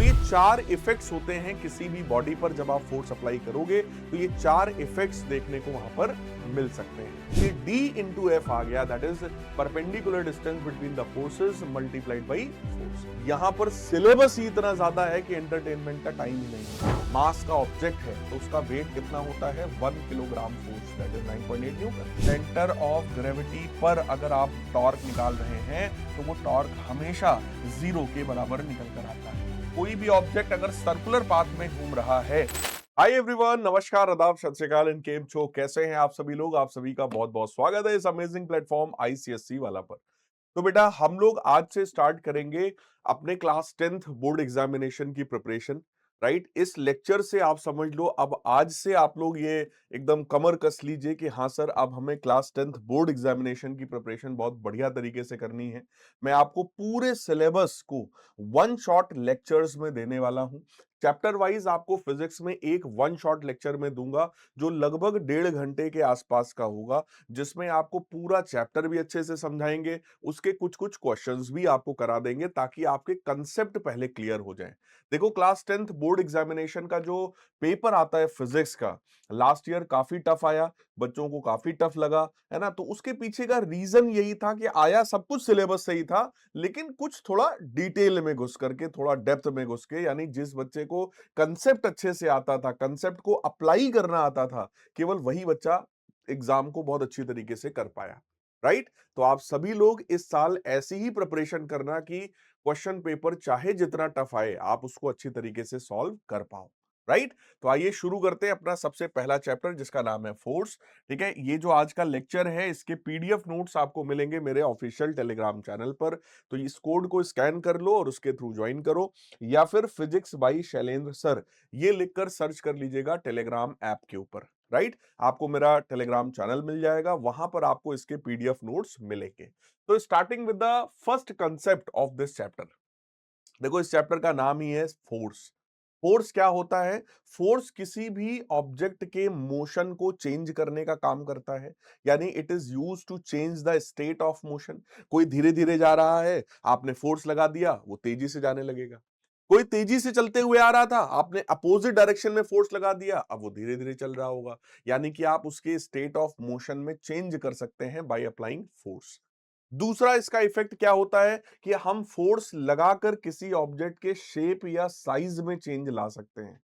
ये 4 इफेक्ट्स होते हैं किसी भी बॉडी पर जब आप फोर्स अप्लाई करोगे, तो ये 4 इफेक्ट्स देखने को वहां पर मिल सकते हैं। ये D इंटू एफ आ गया, that is perpendicular distance between the forces multiplied by force. यहां पर सिलेबस ही इतना ज्यादा है कि एंटरटेनमेंट का टाइम ही नहीं है। मास का ऑब्जेक्ट है तो उसका वेट कितना होता है 1 kilogram force, that is 9.8 Newton. Centre of gravity पर अगर आप टॉर्क निकाल रहे हैं तो वो टॉर्क हमेशा 0 के बराबर निकल कर आता है। कोई भी ऑब्जेक्ट अगर सर्कुलर पाथ में घूम रहा है। हाय एवरीवन, नमस्कार, आदाब, सत श्री अकाल, केम छो, कैसे हैं आप सभी लोग। आप सभी का बहुत बहुत स्वागत है इस अमेजिंग प्लेटफॉर्म आईसीएससी वाला पर। तो बेटा हम लोग आज से स्टार्ट करेंगे अपने क्लास 10th बोर्ड एग्जामिनेशन की प्रिपरेशन। राइट, इस लेक्चर से आप समझ लो, अब आज से आप लोग ये एकदम कमर कस लीजिए कि हाँ सर, अब हमें क्लास 10th बोर्ड एग्जामिनेशन की प्रिपरेशन बहुत बढ़िया तरीके से करनी है। मैं आपको पूरे सिलेबस को वन शॉट लेक्चर्स में देने वाला हूं। चैप्टर वाइज आपको फिजिक्स में एक वन शॉट लेक्चर में दूंगा जो लगभग 1.5 घंटे के आसपास का होगा, जिसमें आपको पूरा चैप्टर भी अच्छे से समझाएंगे, उसके कुछ कुछ क्वेश्चंस भी आपको करा देंगे ताकि आपके कंसेप्ट पहले क्लियर हो जाए। देखो, क्लास 10th बोर्ड एग्जामिनेशन का जो पेपर आता है फिजिक्स का, लास्ट ईयर काफी टफ आया, बच्चों को काफी टफ लगा, है ना। तो उसके पीछे का रीजन यही था कि आया सब कुछ सिलेबस सही था, लेकिन कुछ थोड़ा डिटेल में घुस करके, थोड़ा डेप्थ में घुस के, यानी जिस बच्चे को कंसेप्ट अच्छे से आता था, कंसेप्ट को अप्लाई करना आता था, केवल वही बच्चा एग्जाम को बहुत अच्छी तरीके से कर पाया। राइट, तो आप सभी लोग इस साल ऐसी ही प्रिपरेशन करना कि क्वेश्चन पेपर चाहे जितना टफ आए, आप उसको अच्छी तरीके से सॉल्व कर पाओ। राइट, तो आइए शुरू करते हैं अपना सबसे पहला चैप्टर जिसका नाम है फोर्स। ठीक है, ये जो आज का लेक्चर है इसके पीडीएफ नोट्स आपको मिलेंगे मेरे ऑफिशियल टेलीग्राम चैनल पर। तो इस कोड को स्कैन कर लो और उसके थ्रू ज्वाइन करो, या फिर फिजिक्स बाई शैलेंद्र सर ये लिखकर सर्च कर लीजिएगा टेलीग्राम ऐप के ऊपर। राइट, आपको मेरा टेलीग्राम चैनल मिल जाएगा, वहां पर आपको इसके पीडीएफ नोट्स मिलेंगे। तो starting with the first concept of this chapter. देखो, इस चैप्टर का नाम ही है फोर्स। फोर्स क्या होता है? फोर्स किसी भी ऑब्जेक्ट के मोशन को चेंज करने का काम करता है, यानी it is use to change the state of motion. कोई धीरे धीरे जा रहा है, आपने फोर्स लगा दिया, वो तेजी से जाने लगेगा। कोई तेजी से चलते हुए आ रहा था, आपने अपोजिट डायरेक्शन में फोर्स लगा दिया, अब वो धीरे धीरे चल रहा होगा। यानी कि आप उसके स्टेट ऑफ मोशन में चेंज कर सकते हैं बाय अप्लाइंग फोर्स। दूसरा इसका इफेक्ट क्या होता है कि हम फोर्स लगाकर किसी ऑब्जेक्ट के शेप या साइज में चेंज ला सकते हैं।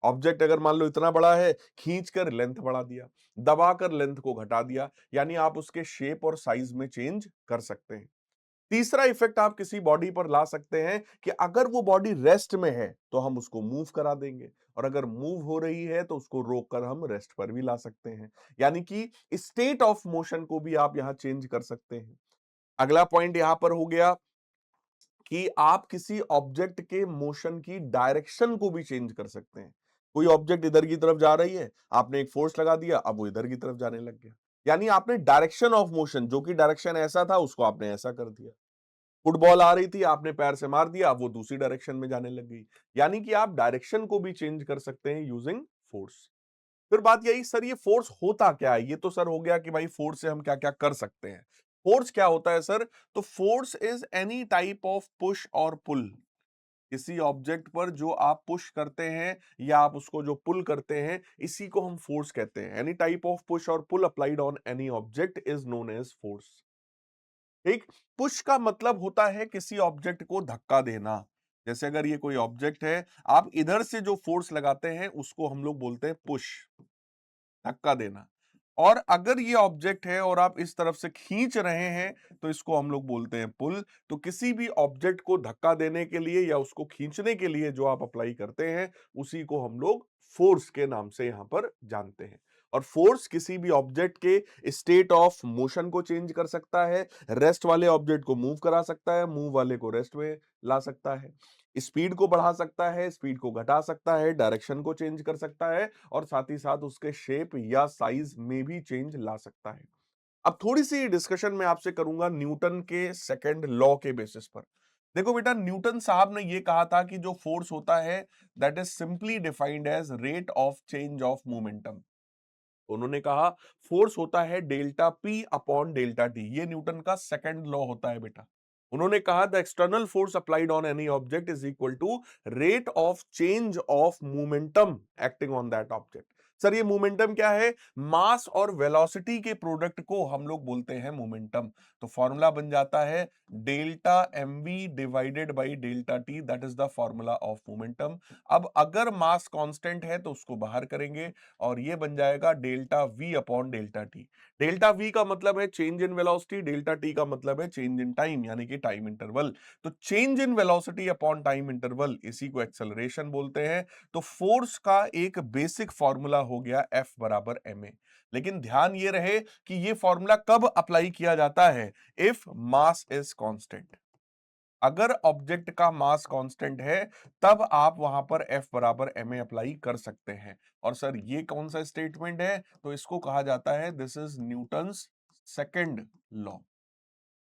ऑब्जेक्ट अगर मान लो इतना बड़ा है, खींचकर लेंथ बढ़ा दिया, दबाकर लेंथ को घटा दिया, यानी आप उसके शेप और साइज में चेंज कर सकते हैं। तीसरा इफेक्ट आप किसी बॉडी पर ला सकते हैं कि अगर वो बॉडी रेस्ट में है तो हम उसको मूव करा देंगे, और अगर मूव हो रही है तो उसको रोककर हम रेस्ट पर भी ला सकते हैं। यानी कि स्टेट ऑफ मोशन को भी आप यहां चेंज कर सकते हैं। अगला पॉइंट यहां पर हो गया कि आप किसी ऑब्जेक्ट के मोशन की डायरेक्शन को भी चेंज कर सकते हैं। कोई ऑब्जेक्ट इधर की तरफ जा रही है, आपने एक फोर्स लगा दिया, अब वो इधर की तरफ जाने लग गया। यानी आपने डायरेक्शन ऑफ मोशन, जो कि डायरेक्शन ऐसा था, उसको आपने ऐसा कर दिया। फुटबॉल आ रही थी, आपने पैर से मार दिया, अब वो दूसरी डायरेक्शन में जाने लग गई। यानी कि आप डायरेक्शन को भी चेंज कर सकते हैं यूजिंग फोर्स। फिर बात यही, सर ये फोर्स होता क्या है? ये तो सर हो गया कि भाई फोर्स से हम क्या क्या कर सकते हैं। फोर्स क्या होता है सर? तो force is any type of push और पुल। किसी ऑब्जेक्ट पर जो आप पुश करते हैं या आप उसको जो पुल करते हैं, इसी को हम फोर्स कहते हैं। एनी टाइप ऑफ पुश और pull applied on any object is known as force. एक पुश का मतलब होता है किसी ऑब्जेक्ट को धक्का देना। जैसे अगर ये कोई ऑब्जेक्ट है, आप इधर से जो फोर्स लगाते हैं उसको हम लोग बोलते हैं पुश, धक्का देना। और अगर ये ऑब्जेक्ट है और आप इस तरफ से खींच रहे हैं तो इसको हम लोग बोलते हैं पुल। तो किसी भी ऑब्जेक्ट को धक्का देने के लिए या उसको खींचने के लिए जो आप अप्लाई करते हैं, उसी को हम लोग फोर्स के नाम से यहां पर जानते हैं। और फोर्स किसी भी ऑब्जेक्ट के स्टेट ऑफ मोशन को चेंज कर सकता है, रेस्ट वाले ऑब्जेक्ट को मूव करा सकता है, मूव वाले को रेस्ट में ला सकता है, स्पीड को बढ़ा सकता है, स्पीड को घटा सकता है, डायरेक्शन को चेंज कर सकता है, और साथ ही साथ उसके शेप या साइज में भी चेंज ला सकता है। अब थोड़ी सी डिस्कशन मैं आपसे करूंगा न्यूटन के सेकंड लॉ के बेसिस पर। देखो बेटा, न्यूटन साहब ने यह कहा था कि जो फोर्स होता है that is simply defined as rate of change of momentum. उन्होंने कहा फोर्स होता है delta P upon delta T. ये न्यूटन का सेकंड लॉ होता है बेटा। उन्होंने कहा the external force applied on any object is equal to rate of change of momentum acting on that object. Sir ये मोमेंटम क्या है? मास और वेलोसिटी के प्रोडक्ट को हम लोग बोलते हैं मोमेंटम। तो फॉर्मूला बन जाता है delta M V divided by delta T, that is the formula of momentum. अब अगर मास कांस्टेंट है तो उसको बाहर करेंगे और ये बन जाएगा delta we upon delta T. Delta we का मतलब है change in velocity, delta T का मतलब है चेंज इन टाइम यानी कि टाइम इंटरवल। तो change in velocity upon time interval इसी को एक्सेलरेशन बोलते हैं। तो फोर्स का एक बेसिक फॉर्मूला हो गया F बराबर ma। लेकिन ध्यान ये रहे कि ये फॉर्मूला कब अप्लाई किया जाता है? If mass is constant. अगर ऑब्जेक्ट का मास कांस्टेंट है तब आप वहां पर F बराबर ma अप्लाई कर सकते हैं। और सर ये कौन सा स्टेटमेंट है? तो इसको कहा जाता है this is Newton's second law.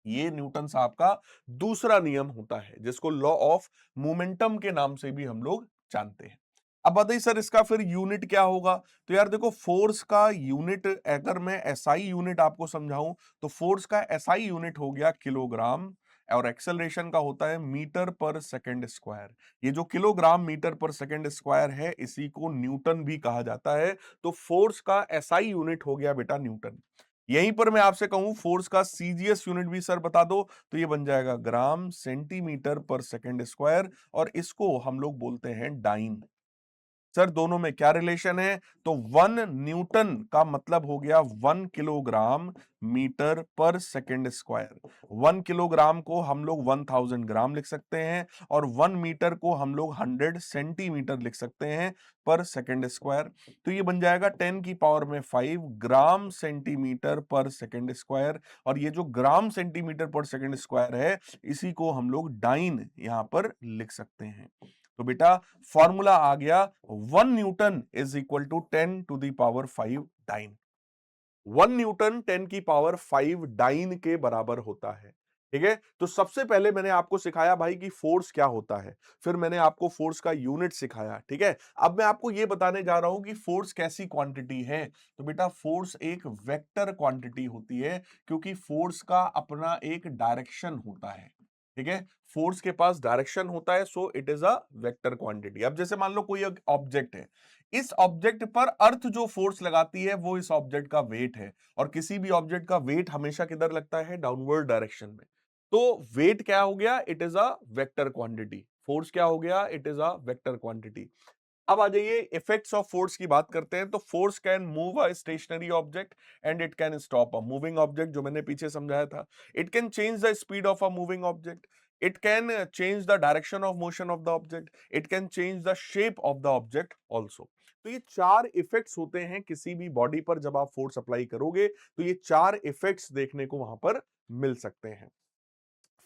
ये न्यूटन साहब का दूसरा नियम होता है जिसको लॉ ऑफ मोमेंटम के नाम से भी हम लोग जानते हैं। अब बताइए सर इसका फिर यूनिट क्या होगा? तो यार देखो फोर्स का यूनिट अगर मैं एसआई यूनिट आपको समझाऊं तो फोर्स का एसआई यूनिट हो गया किलोग्राम और एक्सेलरेशन का होता है मीटर पर सेकंड स्क्वायर। ये जो किलोग्राम मीटर पर सेकंड स्क्वायर है इसी को न्यूटन भी कहा जाता है। तो फोर्स का एसआई यूनिट हो गया बेटा न्यूटन। यहीं पर मैं आपसे कहूं फोर्स का सीजीएस यूनिट भी सर बता दो तो ये बन जाएगा ग्राम सेंटीमीटर पर सेकंड स्क्वायर और इसको हम लोग बोलते हैं डाइन। सर दोनों में क्या रिलेशन है? तो 1 न्यूटन का मतलब हो गया 1 किलोग्राम मीटर पर सेकंड स्क्वायर। 1 किलोग्राम को हम लोग 1000 ग्राम लिख सकते हैं और 1 मीटर को हम लोग 100 सेंटीमीटर लिख सकते हैं पर सेकंड स्क्वायर। तो ये बन जाएगा 10 की पावर में 5 ग्राम सेंटीमीटर पर सेकंड स्क्वायर। और ये जो ग्राम सेंटीमीटर पर सेकंड स्क्वायर है इसी को हम लोग डाइन यहां पर लिख सकते हैं। तो बेटा फॉर्मूला आ गया 1 Newton is equal to 10 to the power 5 dyne. 1 Newton 10 की पावर 5 डाइन के बराबर होता है। ठीक है, तो सबसे पहले मैंने आपको सिखाया भाई कि फोर्स क्या होता है, फिर मैंने आपको फोर्स का यूनिट सिखाया। ठीक है, अब मैं आपको यह बताने जा रहा हूं कि फोर्स कैसी क्वांटिटी है। तो बेटा फोर्स एक वेक्टर क्वांटिटी होती है क्योंकि फोर्स का अपना एक डायरेक्शन होता है। ठीक है, फोर्स के पास डायरेक्शन होता है so it is a vector quantity. अब जैसे मान लो कोई ऑब्जेक्ट है, इस ऑब्जेक्ट पर अर्थ जो फोर्स लगाती है वो इस ऑब्जेक्ट का वेट है और किसी भी ऑब्जेक्ट का वेट हमेशा किधर लगता है? डाउनवर्ड डायरेक्शन में। तो वेट क्या हो गया? It is a vector quantity. Force क्या हो गया? It is a vector quantity. अब आ जाइए इफेक्ट्स ऑफ फोर्स की बात करते हैं। तो force can move a stationary object and it can stop a moving object, जो मैंने पीछे समझाया था। It can change the speed of a moving object, it can change the direction of motion of the object, it can change the shape of the object also. तो ये चार effects होते हैं किसी भी बॉडी पर जब आप फोर्स अप्लाई करोगे तो ये चार इफेक्ट्स देखने को वहां पर मिल सकते हैं।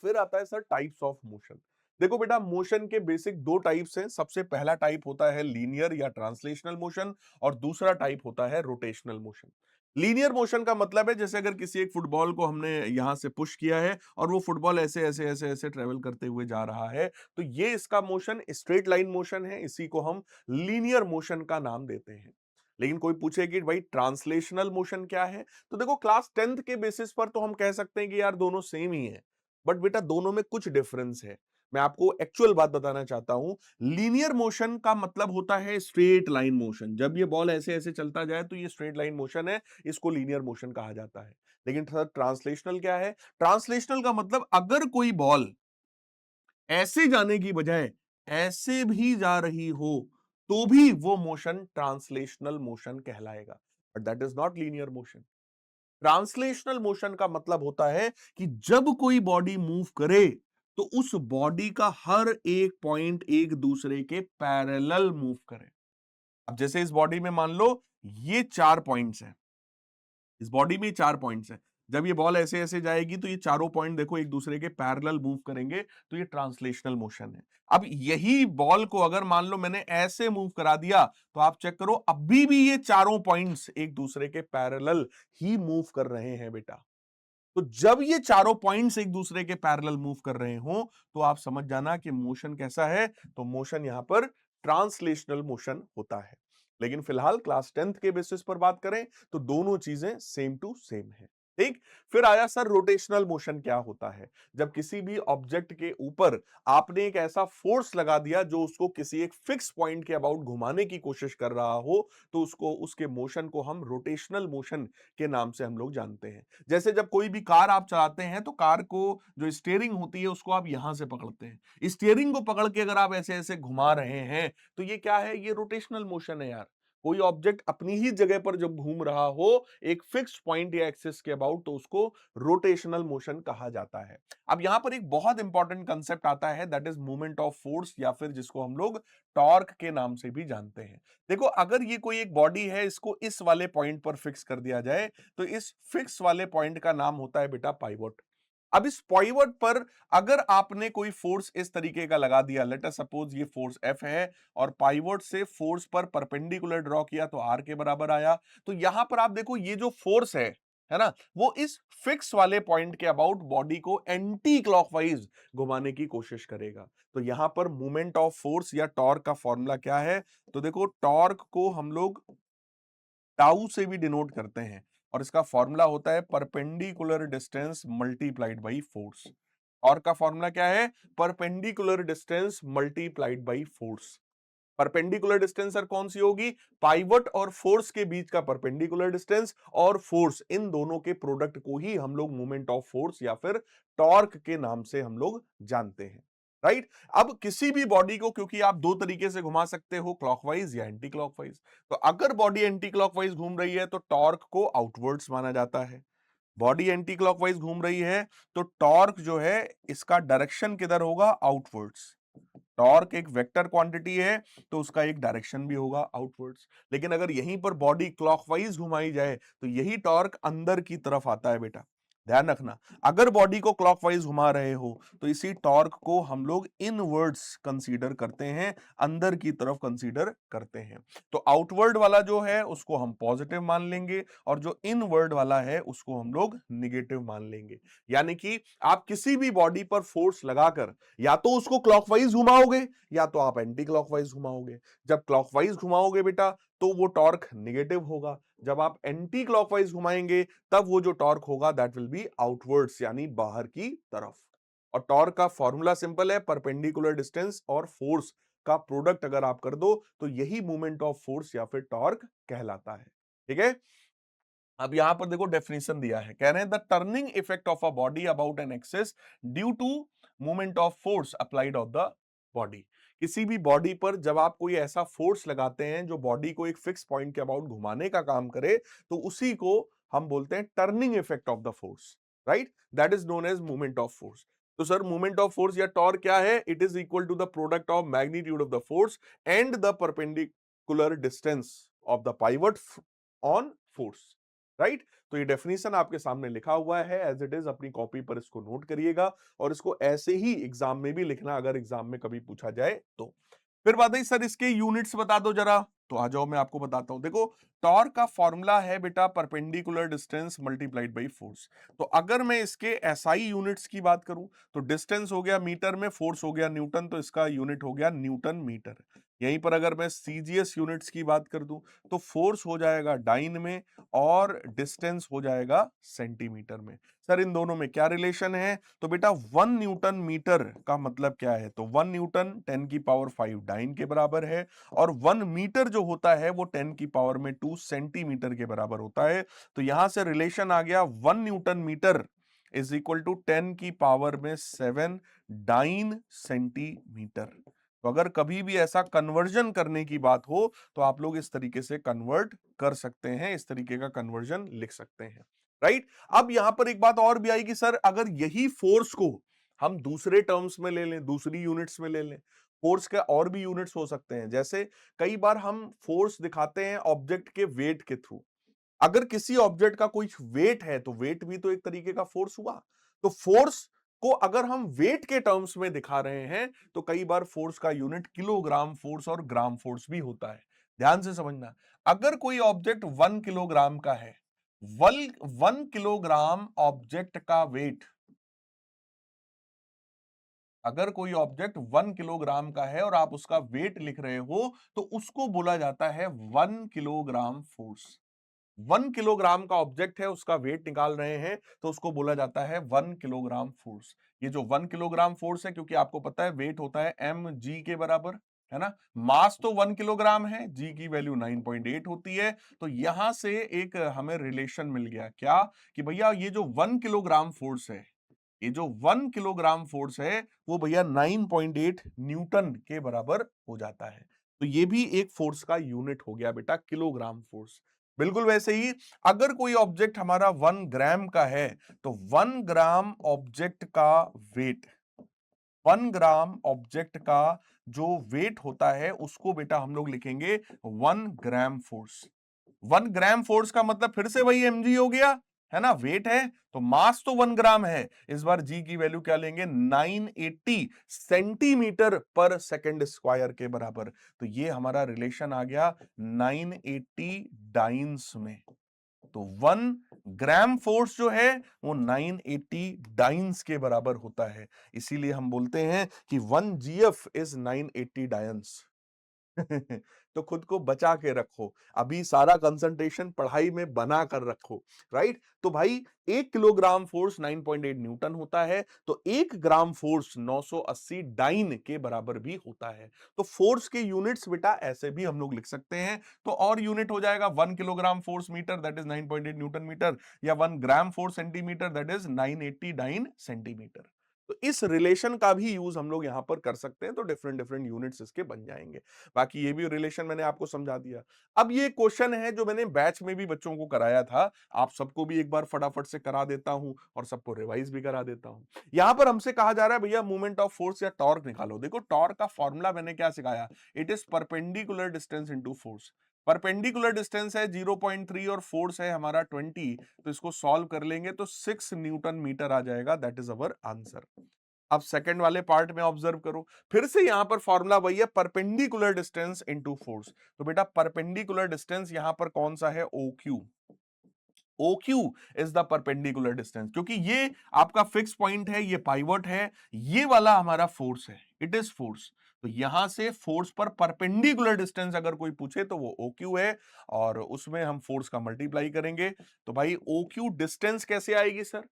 फिर आता है सर टाइप्स ऑफ मोशन। देखो बेटा मोशन के बेसिक दो टाइप्स हैं। सबसे पहला टाइप होता है लीनियर या ट्रांसलेशनल मोशन और दूसरा टाइप होता है रोटेशनल मोशन। लीनियर मोशन का मतलब है जैसे अगर किसी एक फुटबॉल को हमने यहां से पुश किया है और वो फुटबॉल ऐसे ऐसे ऐसे ऐसे ट्रेवल करते हुए जा रहा है तो ये इसका मोशन स्ट्रेट लाइन मोशन है, इसी को हम लीनियर मोशन का नाम देते हैं। लेकिन कोई पूछे कि भाई ट्रांसलेशनल मोशन क्या है, तो देखो क्लास 10th के बेसिस पर तो हम कह सकते हैं कि यार दोनों सेम ही है, बट बेटा दोनों में कुछ डिफरेंस है। मैं आपको एक्चुअल बात बताना चाहता हूं। लीनियर मोशन का मतलब होता है स्ट्रेट लाइन मोशन, जब ये बॉल ऐसे ऐसे चलता जाए तो ये स्ट्रेट लाइन मोशन है, इसको लीनियर मोशन कहा जाता है। लेकिन सर ट्रांसलेशनल क्या है? ट्रांसलेशनल का मतलब अगर कोई बॉल ऐसे जाने की बजाय ऐसे भी जा रही हो तो भी वो मोशन ट्रांसलेशनल मोशन कहलाएगा, but that is not linear motion. Translational motion का मतलब होता है कि जब कोई बॉडी मूव करे तो उस बॉडी का हर एक पॉइंट एक दूसरे के पैरेलल मूव करे। अब जैसे इस बॉडी में मान लो ये 4 पॉइंट्स हैं, इस बॉडी में 4 पॉइंट्स हैं। जब ये बॉल ऐसे ऐसे जाएगी तो ये चारों पॉइंट देखो एक दूसरे के पैरेलल मूव करेंगे, तो ये ट्रांसलेशनल मोशन है। अब यही बॉल को अगर मान लो मैंने ऐसे मूव करा दिया तो आप चेक करो अभी भी ये चारों पॉइंट्स एक दूसरे के पैरेलल ही मूव कर रहे हैं बेटा। तो जब ये चारों पॉइंट्स एक दूसरे के पैरेलल मूव कर रहे हो तो आप समझ जाना कि मोशन कैसा है। तो मोशन यहां पर ट्रांसलेशनल मोशन होता है। लेकिन फिलहाल क्लास 10th के बेसिस पर बात करें तो दोनों चीजें सेम टू सेम है। ठीक। फिर आया सर रोटेशनल मोशन क्या होता है। जब किसी भी ऑब्जेक्ट के ऊपर आपने एक ऐसा फोर्स लगा दिया जो उसको किसी एक फिक्स पॉइंट के अबाउट घुमाने की कोशिश कर रहा हो, तो उसको उसके मोशन को हम रोटेशनल मोशन के नाम से हम लोग जानते हैं। जैसे जब कोई भी कार आप चलाते हैं तो कार को जो स्टीयरिंग होती है उसको आप यहां से पकड़ते हैं, स्टीयरिंग को पकड़ के अगर आप ऐसे ऐसे घुमा रहे हैं तो ये क्या है, ये रोटेशनल मोशन है यार। कोई ऑब्जेक्ट अपनी ही जगह पर जब घूम रहा हो एक फिक्स्ड पॉइंट या एक्सिस के अबाउट, तो उसको रोटेशनल मोशन कहा जाता है। अब यहां पर एक बहुत इंपॉर्टेंट कंसेप्ट आता है, that is movement of force, या फिर जिसको हम लोग टॉर्क के नाम से भी जानते हैं। देखो अगर ये कोई एक बॉडी है, इसको इस वाले पॉइंट पर फिक्स कर दिया जाए तो इस फिक्स वाले पॉइंट का नाम होता है बेटा पाइवोट। अब इस पाइवोट पर अगर आपने कोई फोर्स इस तरीके का लगा दिया, लेट अस सपोज ये फोर्स एफ है और पाइवोट से फोर्स पर परपेंडिकुलर ड्रॉ किया तो आर के बराबर आया, तो यहां पर आप देखो ये जो फोर्स है ना, वो इस फिक्स वाले पॉइंट के अबाउट बॉडी को एंटी क्लॉकवाइज घुमाने की कोशिश करेगा। तो यहां पर मूवमेंट ऑफ फोर्स या टॉर्क का फॉर्मूला क्या है, तो देखो टॉर्क को हम लोग टाउ से भी डिनोट करते हैं और इसका फॉर्मूला होता है perpendicular distance multiplied by force. और का फॉर्मूला क्या है, perpendicular distance multiplied by force. Perpendicular distance sir कौन सी होगी, पाइवट और फोर्स के बीच का परपेंडिकुलर डिस्टेंस, और फोर्स, इन दोनों के प्रोडक्ट को ही हम लोग मोमेंट ऑफ फोर्स या फिर टॉर्क के नाम से हम लोग जानते हैं। राइट। अब किसी भी बॉडी को क्योंकि आप दो तरीके से घुमा सकते हो, क्लॉकवाइज या एंटी क्लॉकवाइज, तो अगर बॉडी एंटी क्लॉकवाइज घूम रही है तो टॉर्क को आउटवर्ड्स माना जाता है। बॉडी एंटी क्लॉकवाइज घूम रही है तो टॉर्क जो है इसका डायरेक्शन किधर होगा, आउटवर्ड्स। टॉर्क एक वेक्टर क्वांटिटी है तो उसका एक डायरेक्शन भी होगा आउटवर्ड्स। लेकिन अगर यहीं पर बॉडी क्लॉकवाइज घुमाई जाए तो यही टॉर्क अंदर की तरफ आता है बेटा। ध्यान रखना, अगर बॉडी को क्लॉकवाइज घुमा रहे हो तो इसी टॉर्क को हम लोग इनवर्ड्स कंसीडर करते हैं, अंदर की तरफ कंसीडर करते हैं। तो आउटवर्ड वाला जो है उसको हम पॉजिटिव मान लेंगे और जो इनवर्ड वाला है उसको हम लोग निगेटिव मान लेंगे। यानी कि आप किसी भी बॉडी पर फोर्स लगाकर या तो उसको क्लॉकवाइज घुमाओगे या तो आप एंटी क्लॉकवाइज घुमाओगे। जब क्लॉकवाइज घुमाओगे बेटा तो वो टॉर्क निगेटिव होगा, जब आप एंटी क्लॉकवाइज घुमाएंगे तब वो जो टॉर्क होगा दैट विल बी आउटवर्ड्स यानी बाहर की तरफ। और टॉर्क का फॉर्मूला सिंपल है, परपेंडिकुलर डिस्टेंस और फोर्स का प्रोडक्ट अगर आप कर दो तो यही मूवमेंट ऑफ फोर्स या फिर टॉर्क कहलाता है। ठीक है। अब यहां पर देखो डेफिनेशन दिया है, कह रहे हैं the turning effect of a body about an axis due to movement of force applied of the body. किसी भी बॉडी पर जब आप कोई ऐसा फोर्स लगाते हैं जो बॉडी को एक फिक्स पॉइंट के अबाउट घुमाने का काम करे, तो उसी को हम बोलते हैं turning effect of the force. Right, that is known as movement of force. तो सर मूवमेंट ऑफ फोर्स या टॉर्क क्या है, it is equal to the product of magnitude of the force and the perpendicular distance of the pivot on force. Right. तो ये definition आपके सामने लिखा हुआ है एज इट इज, अपनी कॉपी पर इसको नोट करिएगा और इसको ऐसे ही एग्जाम में भी लिखना अगर एग्जाम में कभी पूछा जाए तो। फिर बात है सर इसके यूनिट्स बता दो जरा, तो आ जाओ मैं आपको बताता हूं। देखो टॉर्क का फॉर्मूला है बेटा perpendicular distance multiplied by force. तो अगर मैं इसके एसआई यूनिट्स की बात करूं तो डिस्टेंस हो गया मीटर में, फोर्स हो गया न्यूटन, तो इसका यूनिट हो गया न्यूटन मीटर। यहीं पर अगर मैं सीजीएस यूनिट्स की बात कर दूं तो फोर्स हो जाएगा डाइन में और डिस्टेंस हो जाएगा सेंटीमीटर में। सर इन दोनों में क्या रिलेशन है, तो बेटा 1 न्यूटन मीटर का मतलब क्या है, तो 1 न्यूटन 10⁵ डाइन के बराबर है और 1 मीटर जो होता है वो 10⁻² सेंटीमीटर के बराबर होता है। तो यहां से रिलेशन आ गया 1 Newton metre is equal to 10⁻7 dyne centimetre. तो अगर कभी भी ऐसा कन्वर्जन करने की बात हो तो आप लोग इस तरीके से कन्वर्ट कर सकते हैं, इस तरीके का कन्वर्जन लिख सकते हैं। राइट। अब यहां पर एक बात और भी आई कि सर अगर यही फोर्स को हम दूसरे टर्म्स में ले लें, दूसरी यूनिट्स में ले लें, फोर्स के और भी यूनिट्स हो सकते हैं। जैसे कई बार हम फोर्स दिखाते हैं ऑब्जेक्ट के वेट के थ्रू। अगर किसी ऑब्जेक्ट का कोई वेट है तो वेट भी तो एक तरीके का फोर्स हुआ। तो फोर्स को अगर हम वेट के टर्म्स में दिखा रहे हैं तो कई बार फोर्स का यूनिट किलोग्राम फोर्स और ग्राम फोर्स भी होता है। ध्यान से समझना, अगर कोई ऑब्जेक्ट 1 किलोग्राम का है, 1 किलोग्राम ऑब्जेक्ट का वेट, अगर कोई ऑब्जेक्ट 1 किलोग्राम का है और आप उसका वेट लिख रहे हो तो उसको बोला जाता है 1 किलोग्राम फोर्स। 1 किलोग्राम का ऑब्जेक्ट है, उसका वेट निकाल रहे हैं, तो उसको बोला जाता है 1 किलोग्राम फोर्स। ये जो 1 किलोग्राम फोर्स है, क्योंकि आपको पता है वेट होता है mg के बराबर, है ना, मास तो 1 किलोग्राम है, जी की वैल्यू 9.8 होती है, तो यहां से एक हमें रिलेशन मिल गया क्या, कि भैया ये जो 1 किलोग्राम फोर्स है, ये जो 1 किलोग्राम फोर्स है वो भैया 9.8 न्यूटन के बराबर हो जाता है। तो ये भी एक फोर्स का यूनिट हो गया बेटा, किलोग्राम फोर्स। बिल्कुल वैसे ही अगर कोई ऑब्जेक्ट हमारा 1 ग्राम का है, तो 1 ग्राम ऑब्जेक्ट का वेट, 1 ग्राम ऑब्जेक्ट का जो वेट होता है उसको बेटा हम लोग लिखेंगे 1 ग्राम फोर्स। 1 ग्राम फोर्स का मतलब फिर से वही mg हो गया, है ना, वेट है तो मास तो 1 ग्राम है, इस बार जी की वैल्यू क्या लेंगे, 980 सेंटीमीटर पर सेकंड स्क्वायर के बराबर। तो ये हमारा रिलेशन आ गया 980 डाइन्स में। तो 1 ग्राम फोर्स जो है वो 980 डाइन्स के बराबर होता है, इसीलिए हम बोलते हैं कि 1 GF इज 980 डायंस। तो खुद को बचा के रखो, अभी सारा कंसंट्रेशन पढ़ाई में बना कर रखो, राइट। तो भाई 1 किलोग्राम फोर्स 9.8 न्यूटन होता है, तो 1 ग्राम फोर्स 980 डाइन के बराबर भी होता है। तो फोर्स के यूनिट्स बेटा ऐसे भी हम लोग लिख सकते हैं। तो और यूनिट हो जाएगा 1 kilogram force metre that is 9.8 newton metre, या 1 gram force centimetre that is 980 dyne centimetre. तो इस रिलेशन का भी यूज हम लोग यहां पर कर सकते हैं, तो डिफरेंट डिफरेंट यूनिट्स इसके बन जाएंगे। बाकी ये भी रिलेशन मैंने आपको समझा दिया। अब ये क्वेश्चन है जो मैंने बैच में भी बच्चों को कराया था, आप सबको भी एक बार फटाफट से करा देता हूं और सबको रिवाइज भी करा देता हूं। यहां पर हमसे कहा जा रहा है भैया मूवमेंट ऑफ फोर्स या टॉर्क निकालो। देखो टॉर्क का फॉर्मूला मैंने क्या सिखाया, it is perpendicular distance into force. Perpendicular distance है 0.3 और फोर्स है हमारा 20, तो इसको सॉल्व कर लेंगे तो 6 न्यूटन मीटर आ जाएगा, दैट इज अवर आंसर। अब सेकंड वाले पार्ट में ऑब्जर्व करो, फिर से यहां पर फॉर्मूला वही है, परपेंडिकुलर डिस्टेंस इनटू फोर्स। तो बेटा परपेंडिकुलर डिस्टेंस यहां पर कौन सा है, O Q. O Q is the perpendicular distance, क्योंकि ये आपका फिक्स पॉइंट है, ये पाइवट है, ये वाला हमारा फोर्स है, इट इज फोर्स। तो यहां से फोर्स पर परपेंडिकुलर डिस्टेंस अगर कोई पूछे तो वो ओ क्यू है, और उसमें हम फोर्स का मल्टीप्लाई करेंगे। तो भाई ओ क्यू डिस्टेंस कैसे आएगी सर,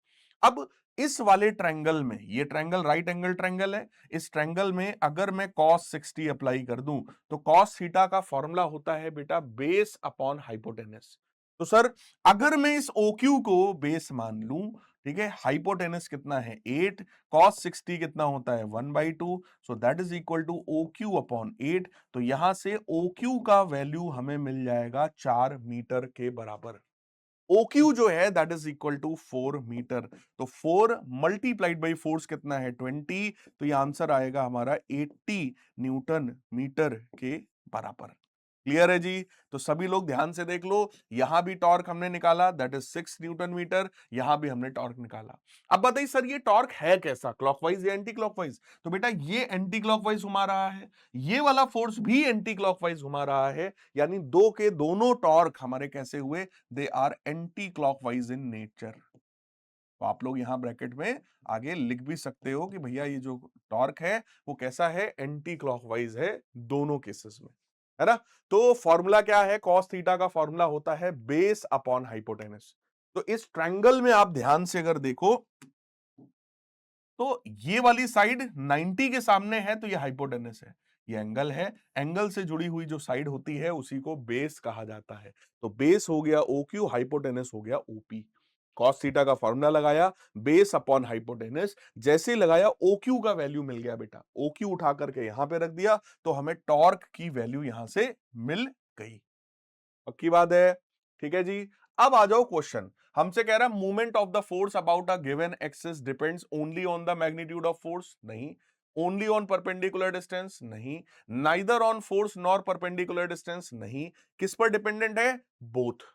अब इस वाले ट्रायंगल में, ये ट्रायंगल राइट एंगल ट्रायंगल है, इस ट्रायंगल में अगर मैं cos 60 अप्लाई कर दूं, तो cos थीटा का फॉर्मूला होता है बेटा बेस अपॉन हाइपोटेनस। तो सर अगर मैं इस OQ को बेस मान लूं, ठीक है, हाइपोटेनस कितना है 8, cos 60 कितना होता है 1/2, so that is equal to OQ upon 8। तो यहां से OQ का वैल्यू हमें मिल जाएगा 4 मीटर के बराबर। OQ जो है that is equal to 4 metre. तो 4 मल्टीप्लाइड बाई फोर्स कितना है 20, तो ये आंसर आएगा हमारा 80 न्यूटन मीटर के बराबर। क्लियर है जी। तो सभी लोग ध्यान से देख लो, यहां भी टॉर्क हमने निकाला दैट इज 6 न्यूटन मीटर, यहां भी हमने टॉर्क निकाला। अब बताइए सर ये टॉर्क है कैसा, क्लॉकवाइज या एंटी क्लॉकवाइज। तो बेटा ये एंटी क्लॉकवाइज घुमा रहा है, ये वाला फोर्स भी एंटी क्लॉकवाइज घुमा रहा है, यानी दो के दोनों टॉर्क हमारे कैसे हुए, they are anti clockwise in nature. तो आप लोग यहां ब्रैकेट में आगे लिख भी सकते हो कि भैया ये जो टॉर्क है वो कैसा है, एंटी क्लॉकवाइज है दोनों केसेस में, है ना। तो फॉर्मूला क्या है, cos थीटा का फॉर्मूला होता है बेस अपॉन हाइपोटेनस। तो इस ट्रायंगल में आप ध्यान से अगर देखो, तो ये वाली साइड 90 के सामने है, तो ये हाइपोटेनस है, ये एंगल है, एंगल से जुड़ी हुई जो साइड होती है उसी को बेस कहा जाता है। तो बेस हो गया OQ, हाइपोटेनस हो गया OP। cos थीटा का फॉर्मूला लगाया बेस अपॉन हाइपोटेनस, जैसे लगाया OQ का वैल्यू मिल गया बेटा, OQ उठा करके यहां पे रख दिया, तो हमें टॉर्क की वैल्यू यहां से मिल गई। पक्की बात है, ठीक है जी। अब आ जाओ क्वेश्चन, हमसे कह रहा है movement of the force about a given axis depends only on the magnitude of force, नहीं। ओनली ऑन परपेंडिकुलर डिस्टेंस, नहीं। Neither on force nor perpendicular distance, नहीं। किस पर डिपेंडेंट है, बोथ।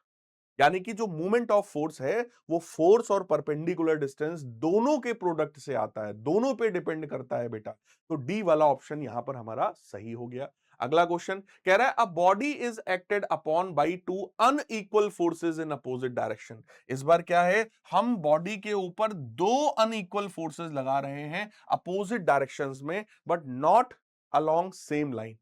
यानी कि जो मूवमेंट ऑफ फोर्स है वो फोर्स और परपेंडिकुलर डिस्टेंस दोनों के प्रोडक्ट से आता है, दोनों पे डिपेंड करता है बेटा। तो डी वाला ऑप्शन यहां पर हमारा सही हो गया। अगला क्वेश्चन कह रहा है अ body is acted upon by two unequal forces in opposite direction. इस बार क्या है, हम बॉडी के ऊपर दो अनइक्वल फोर्सेस लगा रहे हैं अपोजिट डायरेक्शंस में, but not along same line.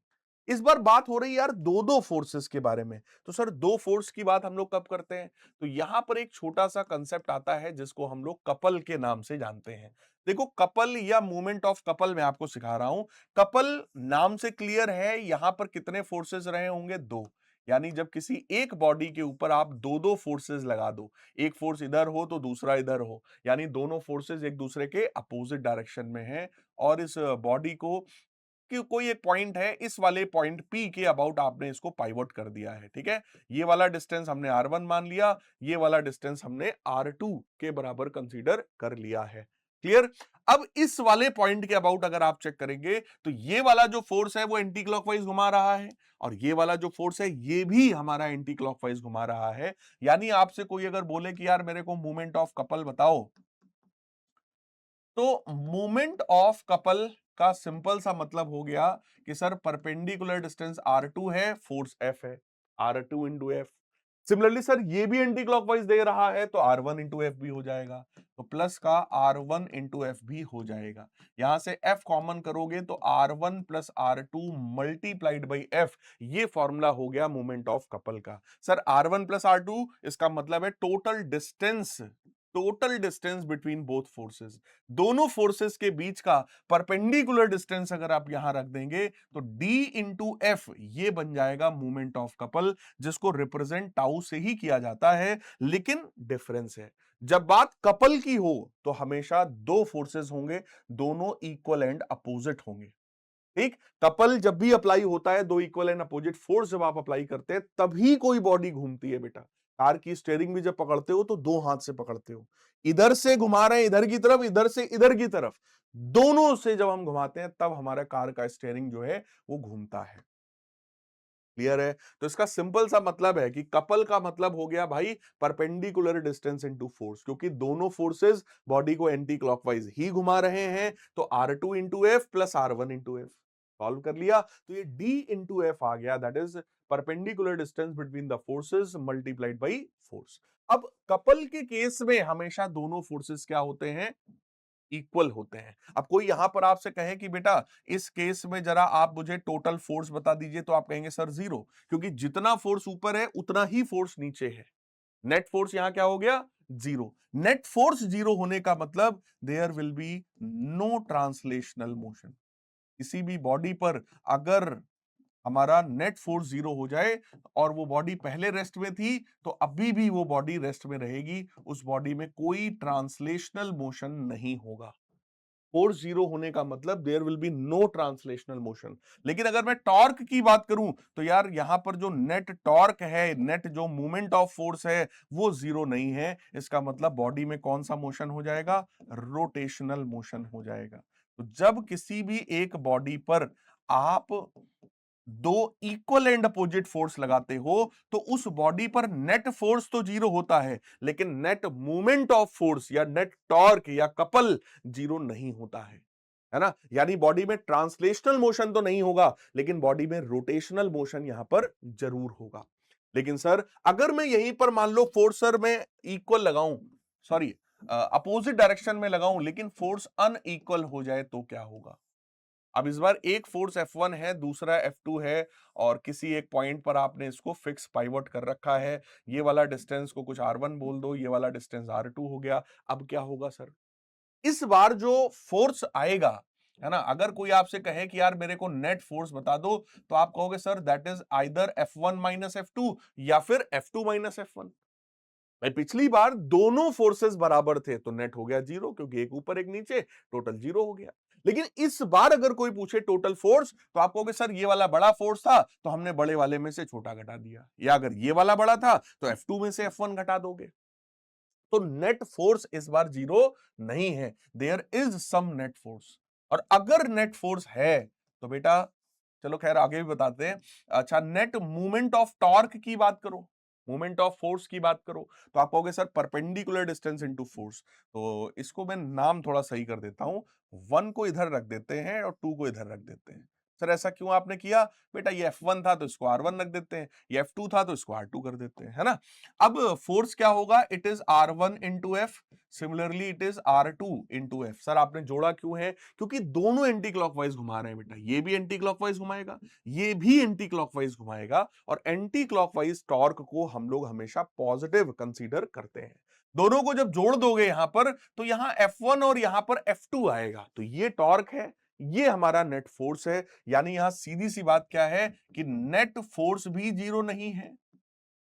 इस बार बात हो रही है यार दो दो फोर्सेस के बारे में। तो सर दो फोर्स की बात हम लोग कब करते हैं? तो यहां पर एक छोटा सा कंसेप्ट आता है जिसको हम लोग कपल के नाम से जानते हैं। देखो कपल या मूवमेंट ऑफ कपल मैं आपको सिखा रहा हूं। कपल नाम से क्लियर है, यहां पर कितने फोर्सेस रहे होंगे? दो। यानी जब किसी एक बॉडी के ऊपर आप दो दो फोर्सेस लगा दो, एक फोर्स इधर हो तो दूसरा इधर हो, यानी दोनों फोर्सेस एक दूसरे के अपोजिट डायरेक्शन में हैं, और इस बॉडी को कि कोई एक पॉइंट है, इस वाले पॉइंट P के अबाउट आपने इसको पाइवोट कर दिया है, ठीक है। ये वाला डिस्टेंस हमने R1 मान लिया, ये वाला डिस्टेंस हमने R2 के बराबर कंसीडर कर लिया है। क्लियर? अब इस वाले पॉइंट के अबाउट अगर आप चेक करेंगे तो ये वाला जो फोर्स है वो एंटी क्लॉकवाइज घुमा रहा है, और ये वाला जो फोर्स है ये भी हमारा एंटी क्लॉकवाइज घुमा रहा है। यानी आपसे कोई अगर बोले कि यार मेरे को मूवमेंट ऑफ कपल बताओ, तो मोमेंट ऑफ कपल का सिंपल सा मतलब हो गया कि सर परपेंडिकुलर डिस्टेंस R2 है, फोर्स F है, R2 into F. Similarly sir ये भी एंटी क्लॉकवाइज दे रहा है तो R1 इंटू एफ भी हो जाएगा, तो प्लस का R1 इंटू एफ भी हो जाएगा। यहां से F कॉमन करोगे तो R1 plus R2 multiplied by F, ये फॉर्मूला हो गया मोमेंट ऑफ कपल का। सर R1 प्लस R2 इसका मतलब है total distance between both forces. दोनों फोर्सेस के बीच का परपेंडिकुलर डिस्टेंस अगर आप यहां रख देंगे तो D इंटू एफ ये बन जाएगा मूवमेंट ऑफ कपल, जिसको रिप्रेजेंट टाउ से ही किया जाता है। लेकिन डिफरेंस है, जब बात कपल की हो तो हमेशा दो फोर्सेस होंगे, दोनों इक्वल एंड अपोजिट होंगे। ठीक, कपल जब भी अप्लाई होता है, दो इक्वल एंड अपोजिट फोर्स जब आप अप्लाई करते हैं तभी कोई बॉडी घूमती है बेटा। कार की स्टीयरिंग भी जब पकड़ते हो तो दो हाथ से पकड़ते हो, इधर से घुमा रहे हैं इधर की तरफ, इधर से इधर की तरफ, दोनों से जब हम घुमाते हैं तब हमारा कार का स्टीयरिंग जो है वो घूमता है। क्लियर है? तो इसका सिंपल सा मतलब है कि कपल का मतलब हो गया भाई परपेंडिकुलर डिस्टेंस इनटू फोर्स, क्योंकि दोनों फोर्सेस बॉडी को एंटी क्लॉकवाइज ही घुमा रहे हैं, तो R2 into F plus R1 into F. Solve कर लिया तो ये D इंटू एफ आ गया, that is perpendicular distance between the forces multiplied by force. अब कपल के केस में हमेशा दोनों फोर्सेस क्या होते हैं? इक्वल होते हैं। अब कोई यहां पर आपसे कहे कि बेटा इस केस में जरा आप मुझे टोटल फोर्स बता दीजिए, तो आप कहेंगे सर जीरो, क्योंकि जितना फोर्स ऊपर है उतना ही फोर्स नीचे है। नेट फोर्स यहां क्या हो गया? जीरो। नेट फोर्स जीरो होने का मतलब there will be no translational motion. किसी भी बॉडी पर अगर हमारा नेट फोर्स जीरो हो जाए और वो बॉडी पहले रेस्ट में थी तो अभी भी वो बॉडी रेस्ट में रहेगी, उस बॉडी में कोई ट्रांसलेशनल मोशन नहीं होगा। फोर्स जीरो होने का मतलब there will be no translational motion. लेकिन अगर मैं टॉर्क की बात करूं तो यार यहां पर जो नेट टॉर्क है, नेट जो मूवमेंट ऑफ फोर्स है वो जीरो नहीं है। इसका मतलब बॉडी में कौन सा मोशन हो जाएगा? रोटेशनल मोशन हो जाएगा। तो जब किसी भी एक बॉडी पर आप दो इक्वल एंड अपोजिट फोर्स लगाते हो तो उस बॉडी पर नेट फोर्स तो जीरो होता है, लेकिन नेट मूवमेंट ऑफ फोर्स या नेट टॉर्क या कपल जीरो नहीं होता है ना। यानी बॉडी में ट्रांसलेशनल मोशन तो नहीं होगा, लेकिन बॉडी में रोटेशनल मोशन यहां पर जरूर होगा। लेकिन सर अगर मैं यहीं पर मान लो फोर्स सर मैं इक्वल लगाऊं, सॉरी अपोजिट डायरेक्शन में लगाऊं, लेकिन फोर्स अनइक्वल हो जाए तो क्या होगा? अब इस बार एक फोर्स F1 है, दूसरा F2 है, और किसी एक पॉइंट पर आपने इसको फिक्स पाइवोट कर रखा है। ये वाला डिस्टेंस को कुछ R1 बोल दो, ये वाला डिस्टेंस R2 हो गया। अब क्या होगा सर? इस बार जो फोर्स आएगा, है ना, अगर कोई आपसे कहे कि यार मेरे को नेट फोर्स बता दो, तो आप कहोगे sir that is either F1 minus F2 या फिर F2 माइनस F1। भाई पिछली बार दोनों फोर्सेस बराबर थे तो नेट हो गया जीरो, क्योंकि एक ऊपर एक नीचे, टोटल जीरो हो गया। लेकिन इस बार अगर कोई पूछे टोटल फोर्स, तो आप कहोगे सर ये वाला बड़ा फोर्स था तो हमने बड़े वाले में से छोटा घटा दिया, या अगर ये वाला बड़ा था तो F2 में से F1 घटा दोगे। तो नेट फोर्स इस बार जीरो नहीं है, there is some net force. और अगर नेट फोर्स है तो बेटा चलो खैर आगे भी बताते हैं। अच्छा, नेट मूवमेंट ऑफ टॉर्क की बात करो, मूवमेंट ऑफ फोर्स की बात करो, तो आप कहोगे sir perpendicular distance into force. तो इसको मैं नाम थोड़ा सही कर देता हूं, वन को इधर रख देते हैं और टू को इधर रख देते हैं। सर ऐसा क्यों आपने किया? बेटा ये F1 था तो इसको R1 रख देते हैं, ये F2 था तो इसको R2 कर देते हैं, है ना। अब फोर्स क्या होगा? It is R1 into F, similarly it is R2 into F. Sir आपने जोड़ा क्यों है? क्योंकि दोनों एंटी क्लॉकवाइज घुमा रहे हैं बेटा, ये भी एंटी क्लॉकवाइज घुमाएगा, ये भी एंटी क्लॉकवाइज घुमाएगा, और एंटी क्लॉकवाइज टॉर्क को हम लोग हमेशा पॉजिटिव कंसीडर करते हैं। दोनों को जब जोड़ दोगे यहां पर, तो यहां F1 और यहां पर F2 आएगा, तो ये टॉर्क है, ये हमारा नेट फोर्स है। यानी यहां सीधी सी बात क्या है कि नेट फोर्स भी जीरो नहीं है,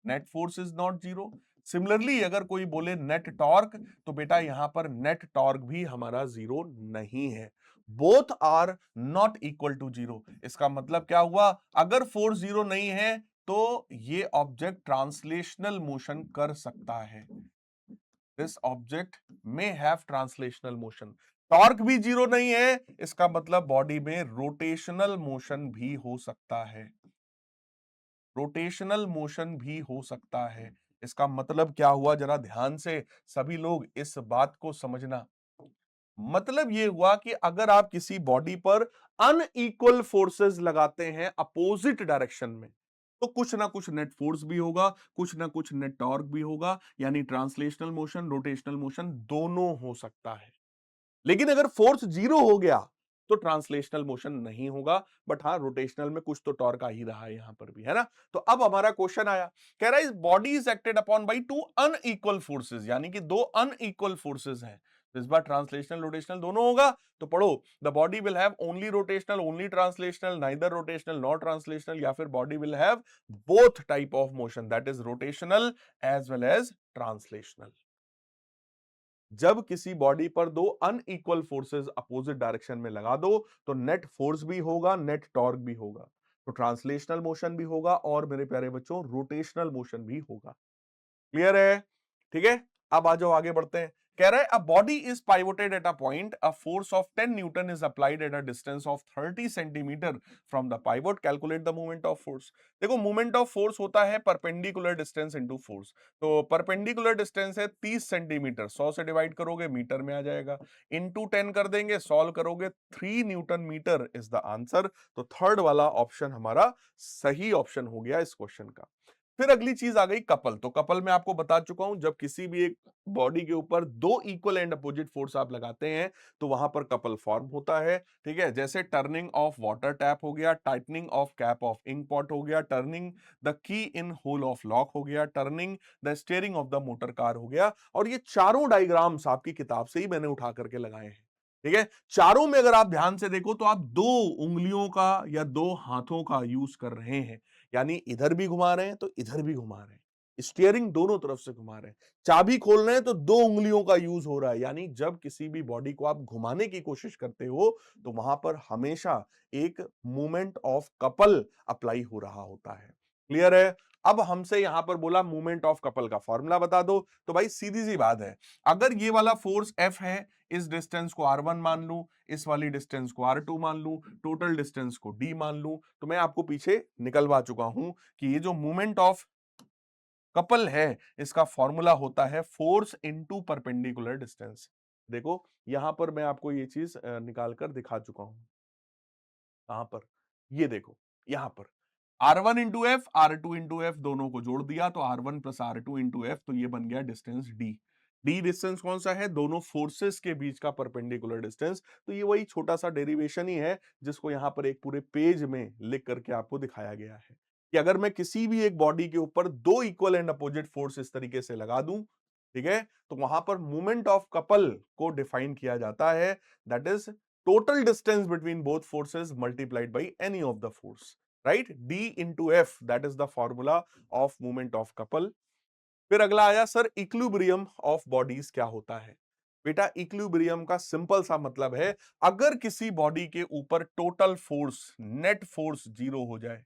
net force is not zero. Similarly अगर कोई बोले नेट टॉर्क, तो बेटा यहां पर नेट टॉर्क भी हमारा जीरो नहीं है, both are not equal to zero. इसका मतलब क्या हुआ? अगर फोर्स जीरो नहीं है तो ये ऑब्जेक्ट ट्रांसलेशनल मोशन कर सकता है, this object may have translational motion. Torque भी जीरो नहीं है, इसका मतलब बॉडी में रोटेशनल मोशन भी हो सकता है, रोटेशनल मोशन भी हो सकता है। इसका मतलब क्या हुआ? जरा ध्यान से सभी लोग इस बात को समझना। मतलब ये हुआ कि अगर आप किसी बॉडी पर अनइक्वल फोर्सेस लगाते हैं अपोजिट डायरेक्शन में, तो कुछ ना कुछ नेट फोर्स भी होगा, कुछ ना कुछ नेट टॉर्क भी होगा, यानी ट्रांसलेशनल मोशन, रोटेशनल मोशन दोनों हो सकता है। लेकिन अगर फोर्स जीरो हो गया तो ट्रांसलेशनल मोशन नहीं होगा, बट हाँ रोटेशनल में कुछ तो टॉर्क आ ही रहा है यहां पर भी, है ना। तो अब हमारा क्वेश्चन आया, कह रहा है body is acted upon by two unequal forces, यानी कि दो अनइक्वल फोर्सेस हैं। तो इस बार ट्रांसलेशनल रोटेशनल दोनों होगा, तो पढ़ो the body will have only rotational, only translational, neither rotational nor translational, या फिर body will have both type of motion, that is rotational as well as translational. जब किसी बॉडी पर दो अनइक्वल फोर्सेस अपोजिट डायरेक्शन में लगा दो, तो नेट फोर्स भी होगा, नेट टॉर्क भी होगा, तो ट्रांसलेशनल मोशन भी होगा, और मेरे प्यारे बच्चों रोटेशनल मोशन भी होगा। क्लियर है? ठीक है, अब आ जाओ आगे बढ़ते हैं। कह रहा है अ body is pivoted at a point, a force of 10 Newton is applied at a distance of 30 centimetre from the pivot, calculate the movement of force. देखो मूवमेंट ऑफ फोर्स होता है परपेंडिकुलर डिस्टेंस इनटू फोर्स। तो perpendicular distance है 30 centimetre, 100 से divide करोगे metre में आ जाएगा, into 10 कर देंगे, सॉल्व करोगे, 3 Newton metre is the answer. तो थर्ड वाला ऑप्शन हमारा सही ऑप्शन हो गया इस क्वेश्चन का। फिर अगली चीज आ गई कपल। तो कपल में आपको बता चुका हूं, जब किसी भी एक बॉडी के ऊपर दो इक्वल एंड अपोजिट फोर्स आप लगाते हैं तो वहां पर कपल फॉर्म होता है। ठीक है, जैसे टर्निंग ऑफ वाटर टैप हो गया, tightening of cap of ink pot हो गया, turning the key in whole of lock हो गया, turning the steering of the motor car हो गया। और ये चारों डायग्राम्स आपकी किताब से ही मैंने उठा करके लगाए हैं। ठीक है, चारों में अगर आप ध्यान से देखो तो आप दो उंगलियों का या दो हाथों का यूज कर रहे हैं, यानी इधर भी घुमा रहे हैं तो इधर भी घुमा रहे हैं, स्टीयरिंग दोनों तरफ से घुमा रहे हैं, चाबी खोल रहे हैं तो दो उंगलियों का यूज हो रहा है। यानी जब किसी भी बॉडी को आप घुमाने की कोशिश करते हो तो वहां पर हमेशा एक मूवमेंट ऑफ कपल अप्लाई हो रहा होता है। क्लियर है? अब हमसे यहां पर बोला मूवमेंट ऑफ कपल का फॉर्मूला बता दो, तो भाई सीधी सी बात है, अगर ये वाला फोर्स F है, इस डिस्टेंस को R1 मान लूं, इस वाली डिस्टेंस को R2 मान लूं, टोटल डिस्टेंस को D मान लूं, तो मैं आपको पीछे निकलवा चुका हूं कि ये जो मूवमेंट ऑफ कपल है इसका फॉर्मूला होता है फोर्स इनटू परपेंडिकुलर डिस्टेंस। देखो यहां पर मैं आपको ये चीज निकाल कर दिखा चुका हूं, कहां पर, ये देखो यहां पर R1 into F, R2 into F दोनों को जोड़ दिया तो R1 plus R2 into F, तो ये बन गया डिस्टेंस D। डी डिस्टेंस कौन सा है? दोनों फोर्सेस के बीच का परपेंडिकुलर डिस्टेंस। तो ये वही छोटा सा डेरिवेशन ही है जिसको यहां पर एक पूरे पेज में लिख करके आपको दिखाया गया है कि अगर मैं किसी भी एक बॉडी के ऊपर दो इक्वल एंड अपोजिट फोर्स इस तरीके से लगा दूं, ठीक है, तो वहां पर मूवमेंट ऑफ कपल को डिफाइन किया जाता है, that is total distance between both forces multiplied by any of the force, right. D into F, that is the formula of movement of couple. फिर अगला आया सर इक्विलिब्रियम ऑफ बॉडीज क्या होता है? बेटा इक्विलिब्रियम का सिंपल सा मतलब है, अगर किसी बॉडी के ऊपर total force net force zero हो जाए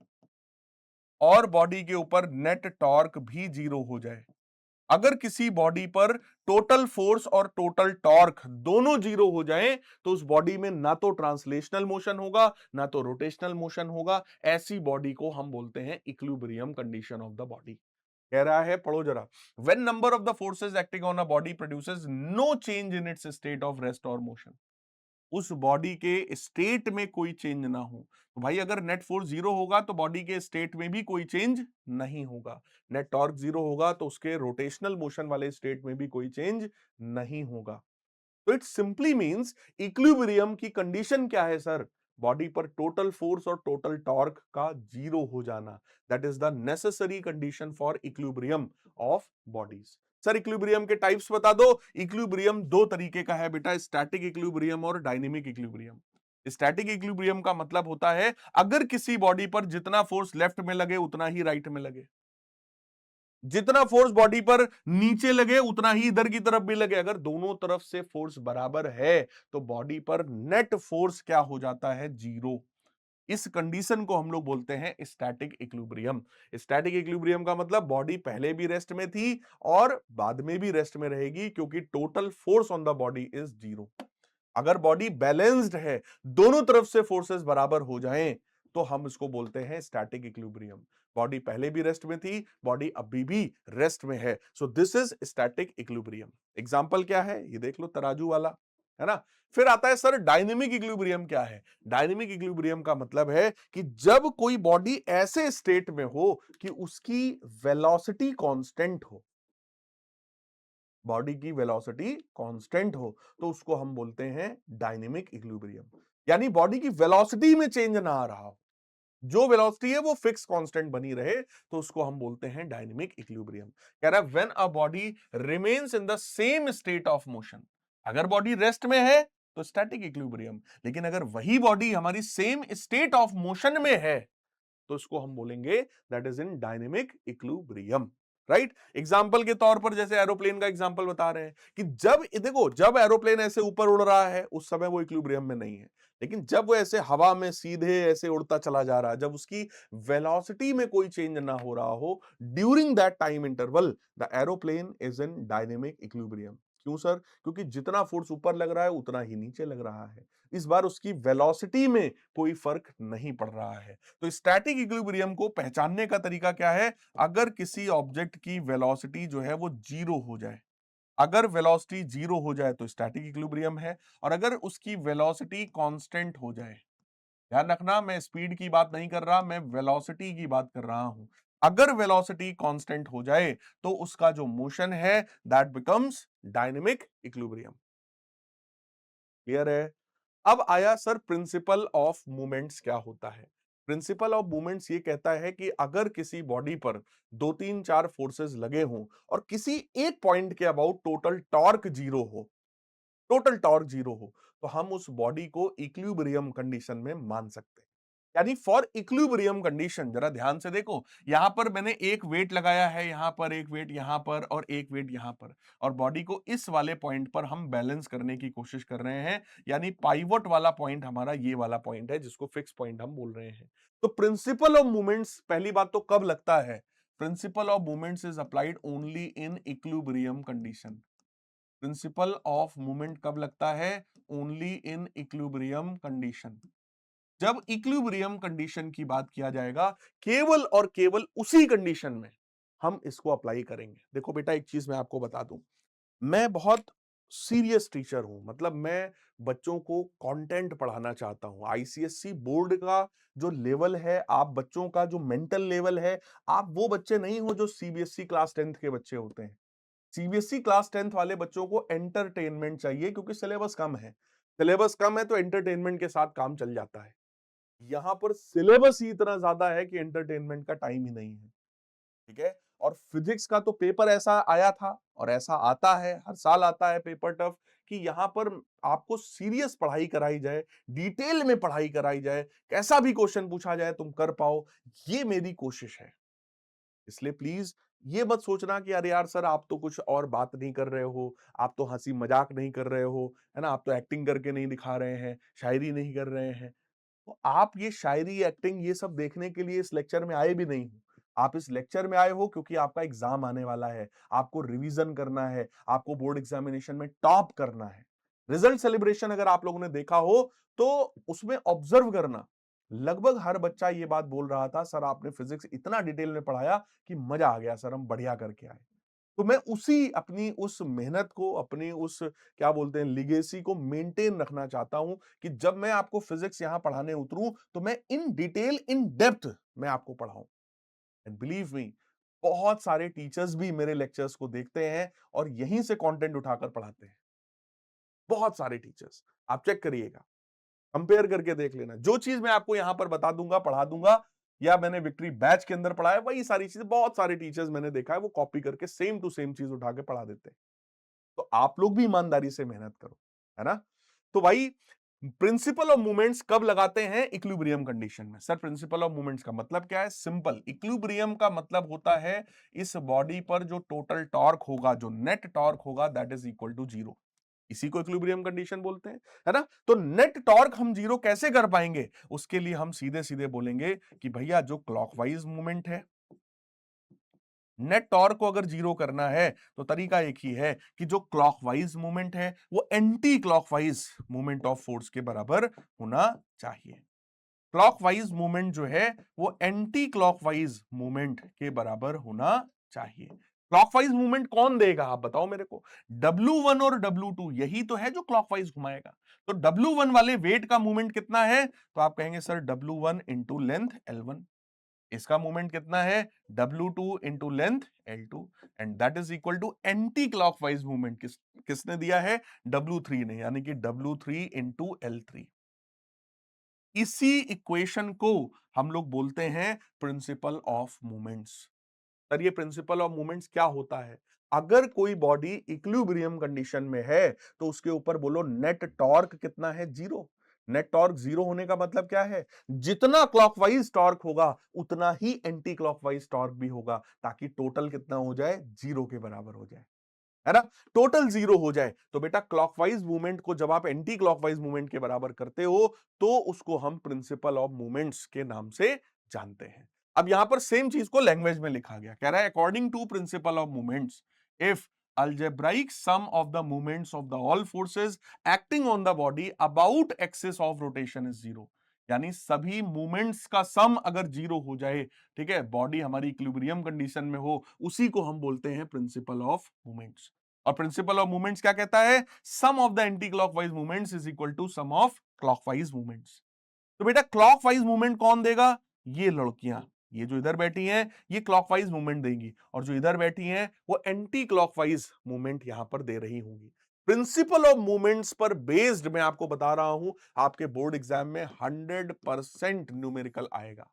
और बॉडी के ऊपर नेट टॉर्क भी जीरो हो जाए, अगर किसी बॉडी पर टोटल फोर्स और टोटल टॉर्क दोनों जीरो हो जाएं, तो उस बॉडी में ना तो ट्रांसलेशनल मोशन होगा ना तो रोटेशनल मोशन होगा। ऐसी बॉडी को हम बोलते हैं equilibrium condition of the body. कह रहा है पढ़ो जरा, when number of the forces acting on a body produces no change in its state of rest और मोशन। उस बॉडी के स्टेट में कोई चेंज ना हो। तो भाई अगर नेट फोर्स जीरो होगा तो बॉडी के स्टेट में भी कोई चेंज नहीं होगा। नेट टॉर्क जीरो होगा तो उसके रोटेशनल मोशन वाले स्टेट में भी कोई चेंज नहीं होगा। तो इट सिंपली मींस इक्विलिब्रियम की कंडीशन क्या है सर? बॉडी पर टोटल फोर्स और टोटल टॉर्क का जीरो हो जाना। That is the necessary condition for equilibrium of bodies. Sir equilibrium के टाइप्स बता दो। इक्विलिब्रियम दो तरीके का है बेटा, स्टैटिक इक्विलिब्रियम और डायनेमिक इक्विलिब्रियम। स्टैटिक इक्विलिब्रियम का मतलब होता है अगर किसी बॉडी पर जितना फोर्स लेफ्ट में लगे उतना ही राइट में लगे, जितना फोर्स बॉडी पर नीचे लगे उतना ही इधर की तरफ भी लगे। अगर दोनों तरफ से फोर्स बराबर है तो बॉडी पर नेट फोर्स क्या हो जाता है? जीरो। इस कंडीशन को हम लोग बोलते हैं स्टैटिक इक्विलिब्रियम। स्टैटिक इक्विलिब्रियम का मतलब बॉडी पहले भी रेस्ट में थी और बाद में भी रेस्ट में रहेगी, क्योंकि total force on the body is zero. अगर बॉडी बैलेंस्ड है, दोनों तरफ से फोर्सेस बराबर हो जाएं, तो हम इसको बोलते हैं स्टैटिक इक्विलिब्रियम। बॉडी पहले भी रेस्ट में थी, बॉडी अभी भी रेस्ट में है, so this is static equilibrium. Example क्या है ये देख लो, तराजू वाला, है ना। फिर आता है सर डायनेमिक इक्विलिब्रियम क्या है? डायनेमिक इक्विलिब्रियम का मतलब है कि जब कोई बॉडी ऐसे स्टेट में हो कि उसकी वेलोसिटी कांस्टेंट हो, बॉडी की वेलोसिटी कांस्टेंट हो, तो उसको हम बोलते हैं डायनेमिक इक्विलिब्रियम। यानी बॉडी की वेलोसिटी में चेंज ना आ रहा हो, जो वेलोसिटी है वो फिक्स कांस्टेंट बनी रहे, तो उसको हम बोलते हैं डायनेमिक इक्विलिब्रियम। कह रहा है when a body remains in the same state of motion. अगर बॉडी रेस्ट में है तो स्टैटिक इक्विलिब्रियम, लेकिन अगर वही बॉडी हमारी सेम स्टेट ऑफ मोशन में है तो इसको हम बोलेंगे that is in dynamic equilibrium. Right. Example के तौर पर जैसे एरोप्लेन का एग्जाम्पल बता रहे हैं कि जब देखो, जब एरोप्लेन ऐसे ऊपर उड़ रहा है उस समय वो इक्विलिब्रियम में नहीं है, लेकिन जब वो ऐसे हवा में सीधे ऐसे उड़ता चला जा रहा है, जब उसकी वेलोसिटी में कोई चेंज ना हो रहा हो, during that time interval the aeroplane is in dynamic equilibrium. क्यों सर? क्योंकि जितना फोर्स ऊपर लग रहा है उतना ही नीचे लग रहा है, इस बार उसकी वेलोसिटी में कोई फर्क नहीं पड़ रहा है। तो स्टैटिक इक्विलिब्रियम को पहचानने का तरीका क्या है? अगर किसी ऑब्जेक्ट की वेलोसिटी जो है वो जीरो हो जाए, अगर वेलोसिटी जीरो हो जाए तो स्टैटिक इक्विलिब्रियम है, और अगर उसकी वेलोसिटी कांस्टेंट हो जाए, ध्यान रखना मैं स्पीड की बात नहीं कर रहा, मैं वेलोसिटी की बात कर रहा हूं। अगर वेलोसिटी कांस्टेंट हो जाए तो उसका जो मोशन है that becomes dynamic equilibrium. Clear है? अब आया सर प्रिंसिपल ऑफ मूवमेंट्स क्या होता है? प्रिंसिपल ऑफ मूवमेंट्स ये कहता है कि अगर किसी बॉडी पर दो तीन चार फोर्सेस लगे हों और किसी एक पॉइंट के अबाउट टोटल टॉर्क जीरो हो, टोटल टॉर्क जीरो हो, तो हम उस बॉडी को इक्विलिब्रियम कंडीशन में मान सकते हैं। यानी फॉर इक्विलिब्रियम कंडीशन, जरा ध्यान से देखो, यहां पर मैंने एक वेट लगाया है, यहां पर एक वेट, यहां पर और एक वेट यहां पर, और बॉडी को इस वाले पॉइंट पर हम बैलेंस करने की कोशिश कर रहे हैं। यानी पाइवट वाला पॉइंट हमारा ये वाला पॉइंट है जिसको फिक्स पॉइंट हम बोल रहे हैं। तो प्रिंसिपल ऑफ मूवमेंट्स पहली बात तो कब लगता है? Principal of movements is applied only in equilibrium condition. Principle of movement कब लगता है? Only in equilibrium condition. जब इक्विलिब्रियम कंडीशन की बात किया जाएगा, केवल और केवल उसी कंडीशन में हम इसको अप्लाई करेंगे। देखो बेटा एक चीज मैं आपको बता दूं, मैं बहुत सीरियस टीचर हूं, मतलब मैं बच्चों को कंटेंट पढ़ाना चाहता हूं। आईसीएससी बोर्ड का जो लेवल है, आप बच्चों का जो मेंटल लेवल है, आप वो बच्चे नहीं हो जो सीबीएसई क्लास 10th के बच्चे होते हैं। सीबीएसई क्लास 10th वाले बच्चों को एंटरटेनमेंट चाहिए, क्योंकि सिलेबस कम है। सिलेबस कम है तो एंटरटेनमेंट के साथ काम चल जाता है। यहां पर सिलेबस ही इतना ज्यादा है कि एंटरटेनमेंट का टाइम ही नहीं है। ठीक है। और फिजिक्स का तो पेपर ऐसा आया था और ऐसा आता है, हर साल आता है पेपर टफ, कि यहां पर आपको सीरियस पढ़ाई कराई जाए, डिटेल में पढ़ाई कराई जाए, कैसा भी क्वेश्चन पूछा जाए तुम कर पाओ, ये मेरी कोशिश है। इसलिए प्लीज ये मत सोचना कि अरे यार सर आप तो कुछ और बात नहीं कर रहे हो, आप तो हंसी मजाक नहीं कर रहे हो, है ना, आप तो एक्टिंग करके नहीं दिखा रहे हैं, शायरी नहीं कर रहे हैं। तो आप ये शायरी, एक्टिंग, ये सब देखने के लिए इस लेक्चर में आए भी नहीं हो। आप इस लेक्चर में आए हो क्योंकि आपका एग्जाम आने वाला है, आपको रिवीजन करना है, आपको बोर्ड एग्जामिनेशन में टॉप करना है। रिजल्ट सेलिब्रेशन अगर आप लोगों ने देखा हो तो उसमें ऑब्जर्व करना, लगभग हर बच्चा ये बात बोल रहा था, सर आपने फिजिक्स इतना डिटेल में पढ़ाया कि मजा आ गया सर, हम बढ़िया करके आए। तो मैं उसी अपनी उस मेहनत को, अपनी उस क्या बोलते हैं लीगेसी को मेंटेन रखना चाहता हूं कि जब मैं आपको फिजिक्स यहां पढ़ाने उतरूं तो मैं इन डिटेल, इन डेप्थ मैं आपको पढ़ाऊं। एंड बिलीव मी, बहुत सारे टीचर्स भी मेरे लेक्चर्स को देखते हैं और यहीं से कंटेंट उठाकर पढ़ाते हैं। बहुत सारे टीचर्स, आप चेक करिएगा, कंपेयर करके देख लेना। जो चीज मैं आपको यहां पर बता दूंगा, पढ़ा दूंगा, या मैंने विक्ट्री बैच के अंदर पढ़ाया, वही सारी चीजें बहुत सारे टीचर्स मैंने देखा है वो कॉपी करके सेम टू सेम चीज उठा के पढ़ा देते हैं। तो आप लोग भी ईमानदारी से मेहनत करो, है ना? तो भाई, प्रिंसिपल ऑफ मूवमेंट्स कब लगाते हैं? इक्विलिब्रियम कंडीशन में। सर प्रिंसिपल ऑफ मूवमेंट्स का मतलब क्या है? सिंपल, इक्विलिब्रियम का मतलब होता है इस बॉडी पर जो टोटल टॉर्क होगा, जो नेट टॉर्क होगा, that is equal to zero. इसी को इक्विलिब्रियम कंडीशन बोलते हैं, है ना? तो नेट टॉर्क हम जीरो कैसे कर पाएंगे? उसके लिए हम सीधे सीधे बोलेंगे कि भैया जो क्लॉकवाइज मूवमेंट है, नेट टॉर्क को अगर जीरो करना है तो तरीका एक ही है कि जो क्लॉकवाइज मूवमेंट है वो anti clockwise movement of force के बराबर होना चाहिए। क्लॉकवाइज मूवमेंट जो है वो एंटी क्लॉकवाइज मूवमेंट के बराबर होना चाहिए। क्लॉकवाइज मूवमेंट कौन देगा, आप बताओ मेरे को? W1 और W2 यही तो है जो क्लॉकवाइज घुमाएगा। तो W1 वाले वेट का मूवमेंट कितना है? तो आप कहेंगे sir W1 into length L1। इसका मूवमेंट कितना है? W2 into length L2, and that is equal to anti clockwise movement किसने दिया है? W3 ने, यानी कि W3 इंटू L3। इसी इक्वेशन को हम लोग बोलते हैं प्रिंसिपल ऑफ मूवमेंट्स। सर ये प्रिंसिपल ऑफ मूवमेंट्स क्या होता है? अगर कोई बॉडी इक्विलिब्रियम कंडीशन में है तो उसके ऊपर बोलो नेट टॉर्क कितना है? जीरो। नेट टॉर्क जीरो होने का मतलब क्या है? जितना क्लॉकवाइज टॉर्क होगा उतना ही एंटी क्लॉकवाइज टॉर्क भी होगा, ताकि टोटल कितना हो जाए? जीरो के बराबर हो जाए, है ना? टोटल जीरो हो जाए। तो बेटा क्लॉकवाइज मूवमेंट को जब आप एंटी क्लॉकवाइज मूवमेंट के बराबर करते हो तो उसको हम प्रिंसिपल ऑफ मूवमेंट्स के नाम से जानते हैं। अब यहां पर सेम चीज को लैंग्वेज में लिखा गया, कह रहा है according to principle of movements, if algebraic sum of the moments of the all forces acting on the body about axis of rotation is zero। यानी सभी मूवमेंट्स का सम अगर जीरो हो जाए, ठीक है, बॉडी हमारी इक्विलिब्रियम कंडीशन में हो, उसी को हम बोलते हैं प्रिंसिपल ऑफ मूवमेंट्स। और प्रिंसिपल ऑफ मूवमेंट्स क्या कहता है? Sum of the anti clockwise movements is equal to sum of clockwise movements. तो बेटा क्लॉकवाइज मूवमेंट कौन देगा? ये लड़कियां, ये जो इधर बैठी हैं ये क्लॉकवाइज मूवमेंट देंगी, और जो इधर बैठी हैं वो एंटी क्लॉकवाइज मूवमेंट यहां पर दे रही होंगी। प्रिंसिपल ऑफ मूवमेंट्स पर बेस्ड मैं आपको बता रहा हूं, आपके बोर्ड एग्जाम में 100% न्यूमेरिकल आएगा।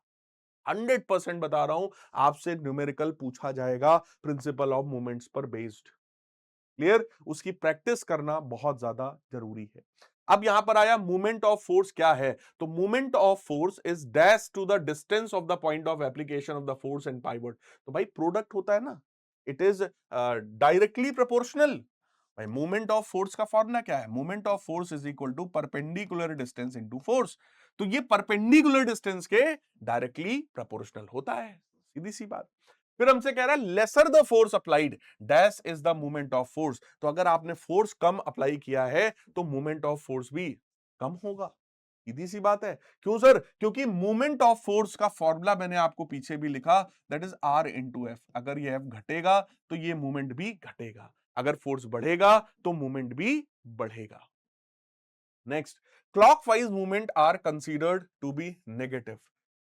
100% बता रहा हूं, आपसे न्यूमेरिकल पूछा जाएगा प्रिंसिपल ऑफ मूवमेंट्स पर बेस्ड। क्लियर? उसकी प्रैक्टिस करना बहुत ज्यादा जरूरी है। अब यहां पर आया मूवमेंट ऑफ फोर्स क्या है? तो movement of force is dash to the distance of the point of application of the force and pivot. तो भाई प्रोडक्ट होता है ना, इट इज डायरेक्टली प्रोपोर्शनल। भाई मूवमेंट ऑफ फोर्स का फॉर्मूला क्या है? Movement of force is equal to perpendicular distance into force. तो ये परपेंडिकुलर डिस्टेंस के डायरेक्टली प्रोपोर्शनल होता है, सीधी सी बात। फिर हमसे कह रहा है lesser the force applied dash is the movement of force. तो अगर आपने फोर्स कम अप्लाई किया है तो मूवमेंट ऑफ फोर्स भी कम होगा, सीधी सी बात है। क्यों सर? क्योंकि मूवमेंट ऑफ फोर्स का फॉर्मूला मैंने आपको पीछे भी लिखा, that is R into F. अगर ये एफ घटेगा तो ये मूवमेंट भी घटेगा, अगर फोर्स बढ़ेगा तो मूवमेंट भी बढ़ेगा। Next, clockwise movement are considered to be negative.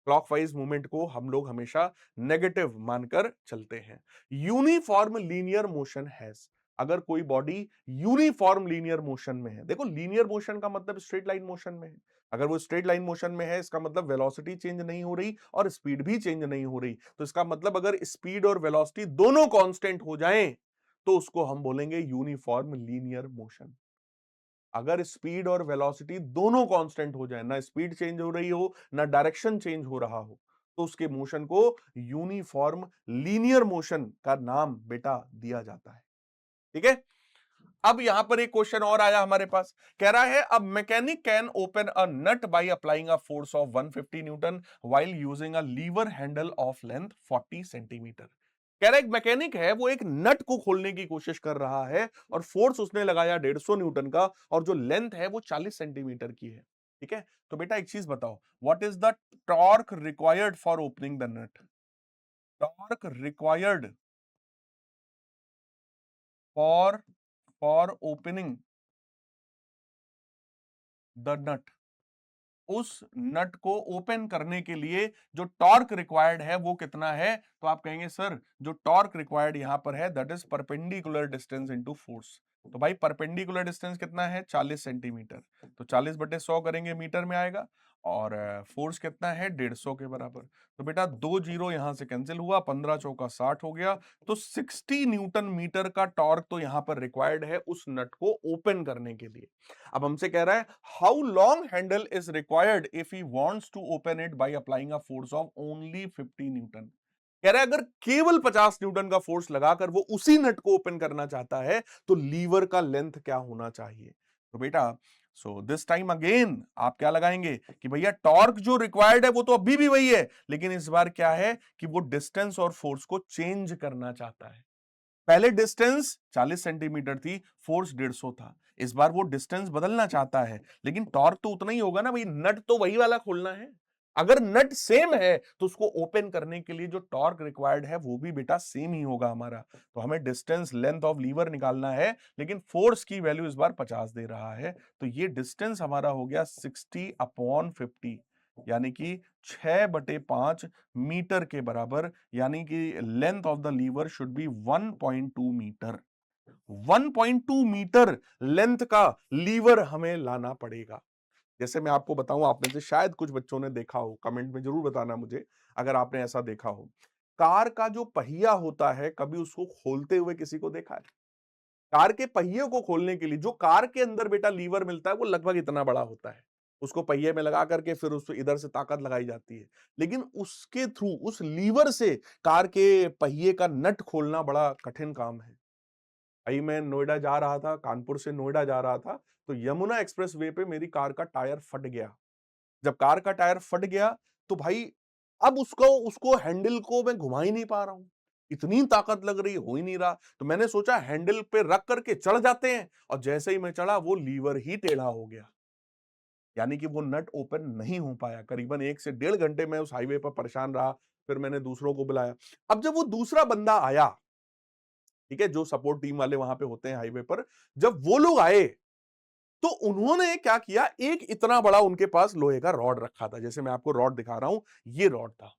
Clockwise movement को हम लोग हमेशा नेगेटिव मानकर चलते हैं। यूनिफॉर्म लीनियर मोशन हैज, अगर कोई बॉडी यूनिफॉर्म लीनियर मोशन में है, देखो लीनियर मोशन का मतलब स्ट्रेट लाइन मोशन में है। अगर वो स्ट्रेट लाइन मोशन में है इसका मतलब वेलोसिटी चेंज नहीं हो रही और स्पीड भी चेंज नहीं हो रही। तो इसका मतलब अगर स्पीड और वेलोसिटी दोनों कांस्टेंट हो जाएं तो उसको हम बोलेंगे यूनिफॉर्म लीनियर मोशन। अगर स्पीड और वेलोसिटी दोनों कांस्टेंट हो जाए, ना स्पीड चेंज हो रही हो ना डायरेक्शन चेंज हो रहा हो, तो उसके मोशन को यूनिफॉर्म लीनियर मोशन का नाम बेटा दिया जाता है। ठीक है? अब यहां पर एक क्वेश्चन और आया हमारे पास, कह रहा है अब mechanic can open a nut by applying a force of 150 Newton while using a lever handle of length 40 centimetre. कह रहा है एक मैकेनिक है, वो एक नट को खोलने की कोशिश कर रहा है और फोर्स उसने लगाया 150 न्यूटन का, और जो लेंथ है वो 40 सेंटीमीटर की है। ठीक है? तो बेटा एक चीज बताओ, what is the torque required for opening the nut? Torque required for opening the nut, उस नट को ओपन करने के लिए जो टॉर्क रिक्वायर्ड है वो कितना है, तो आप कहेंगे सर जो टॉर्क रिक्वायर्ड यहां पर है that is perpendicular distance into force. तो भाई परपेंडिकुलर डिस्टेंस कितना है 40 सेंटीमीटर, तो 40/100 करेंगे मीटर में आएगा, और फोर्स कितना है 150 के बराबर। तो बेटा 2 जीरो यहां से कैंसिल हुआ, 15 चौका 60 हो गया, तो 60 न्यूटन मीटर का टॉर्क तो यहां पर रिक्वायर्ड है उस नट को ओपन करने के लिए। अब हमसे कह रहा है how long handle is required if he wants to open it by applying a force of only 50 newton. कह रहा है अगर केवल 50 न्यूटन का फोर्स लगाकर वो उसी नट को ओपन करना चाहता है तो लीवर का लेंथ क्या होना चाहिए। तो बेटा सो दिस टाइम अगेन आप क्या लगाएंगे कि भैया टॉर्क जो रिक्वायर्ड है वो तो अभी भी वही है, लेकिन इस बार क्या है कि वो डिस्टेंस और फोर्स को चेंज करना चाहता है। पहले डिस्टेंस 40 सेंटीमीटर थी, फोर्स 150 था, इस बार वो डिस्टेंस बदलना चाहता है, लेकिन टॉर्क तो उतना ही होगा ना भाई, नट तो वही वाला खोलना है। अगर नट सेम है तो उसको ओपन करने के लिए जो टॉर्क रिक्वायर्ड है वो भी बेटा सेम ही होगा हमारा। तो हमें डिस्टेंस लेंथ ऑफ लीवर निकालना है, लेकिन फोर्स की वैल्यू इस बार 50 दे रहा है, तो ये डिस्टेंस हमारा हो गया 60/50, यानी कि 6/5 मीटर के बराबर, यानी कि length of the lever should be 1.2 metre. 1.2 metre length का लीवर हमें लाना पड़ेगा। जैसे मैं आपको बताऊं, आप में से शायद कुछ बच्चों ने देखा हो, कमेंट में जरूर बताना मुझे अगर आपने ऐसा देखा हो। कार का जो पहिया होता है, कभी उसको खोलते हुए किसी को देखा है? कार के पहिए को खोलने के लिए जो कार के अंदर बेटा लीवर मिलता है वो लगभग इतना बड़ा होता है, उसको पहिए में लगा करके फिर उसको इधर से ताकत लगाई जाती है, लेकिन उसके थ्रू उस लीवर से कार के पहिए का नट खोलना बड़ा कठिन काम है। भाई मैं नोएडा जा रहा था, कानपुर से नोएडा जा रहा था, तो यमुना एक्सप्रेस वे पे मेरी कार का टायर फट गया। जब कार का टायर फट गया तो भाई अब उसको उसको हैंडल को मैं घुमा ही नहीं पा रहा हूं, इतनी ताकत लग रही, हो ही नहीं रहा। तो मैंने सोचा हैंडल पे रख करके चढ़ जाते हैं, और जैसे ही मैं चढ़ा वो लीवर ही टेढ़ा हो गया, यानी कि वो नट ओपन नहीं हो पाया। करीबन 1 से 1.5 घंटे मैं उस हाईवे पर परेशान रहा, फिर मैंने दूसरों को बुलाया। अब जब वो दूसरा बंदा आया, ठीक है, जो सपोर्ट टीम वाले वहां पे होते हैं हाईवे पर, जब वो लोग आए तो उन्होंने क्या किया, एक इतना बड़ा उनके पास लोहे का रॉड रखा था, जैसे मैं आपको रॉड दिखा रहा हूं, ये रॉड था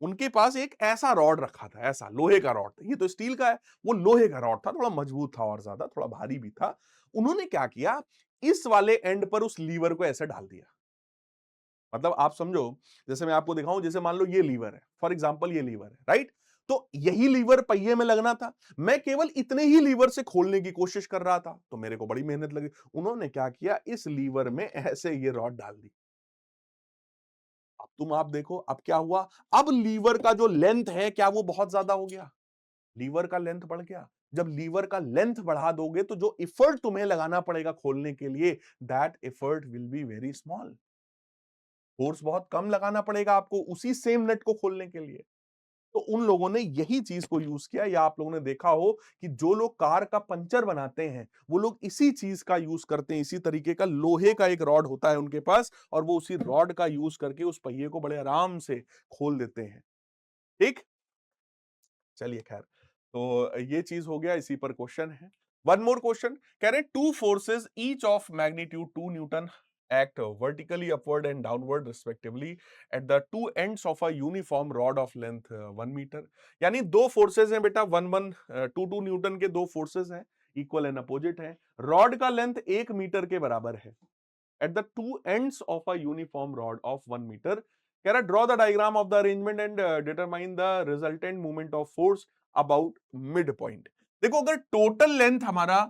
उनके पास, एक ऐसा रॉड रखा था, ऐसा लोहे का रॉड था, ये तो स्टील का है, वो लोहे का रॉड था, थोड़ा मजबूत था और ज्यादा थोड़ा भारी भी था। उन्होंने क्या किया, इस वाले एंड पर उस लीवर को ऐसे डाल दिया। मतलब आप समझो, जैसे मैं आपको दिखाऊं, जैसे मान लो ये लीवर है, फॉर एग्जांपल ये लीवर है, राइट? तो यही लीवर पहिए में लगना था, मैं केवल इतने ही लीवर से खोलने की कोशिश कर रहा था, तो मेरे को बड़ी मेहनत लगी। उन्होंने क्या किया, इस लीवर में ऐसे ये रॉड डाल दी। अब तुम आप देखो अब क्या हुआ, अब लीवर का जो लेंथ है क्या वो बहुत ज्यादा हो गया? लीवर का लेंथ बढ़ गया। जब लीवर का लेंथ बढ़ा दोगे तो जो एफर्ट तुम्हें लगाना पड़ेगा खोलने के लिए, that effort will be very small. Force बहुत कम लगाना पड़ेगा आपको उसी सेम नट को खोलने के लिए। तो उन लोगों ने यही चीज को यूज किया, या आप लोगों ने देखा हो कि जो लोग कार का पंचर बनाते हैं वो लोग इसी चीज का यूज करते हैं, इसी तरीके का लोहे का एक रॉड होता है उनके पास, और वो उसी रॉड का यूज करके उस पहिए को बड़े आराम से खोल देते हैं। ठीक, चलिए खैर, तो ये चीज हो गया, इसी पर क्वेश्चन है। वन मोर क्वेश्चन, कह रहे two forces each of magnitude 2 Newton act vertically upward and downward respectively at the two ends of a uniform rod of length 1 metre. यानी दो फोर्सेस हैं बेटा, 2 न्यूटन के दो फोर्सेस हैं, इक्वल एंड अपोजिट हैं, रॉड का लेंथ 1 मीटर के बराबर है, at the two ends of a uniform rod of 1 meter। कह रहा draw the diagram of the arrangement and determine the resultant moment of force about mid point। देखो अगर total length हमारा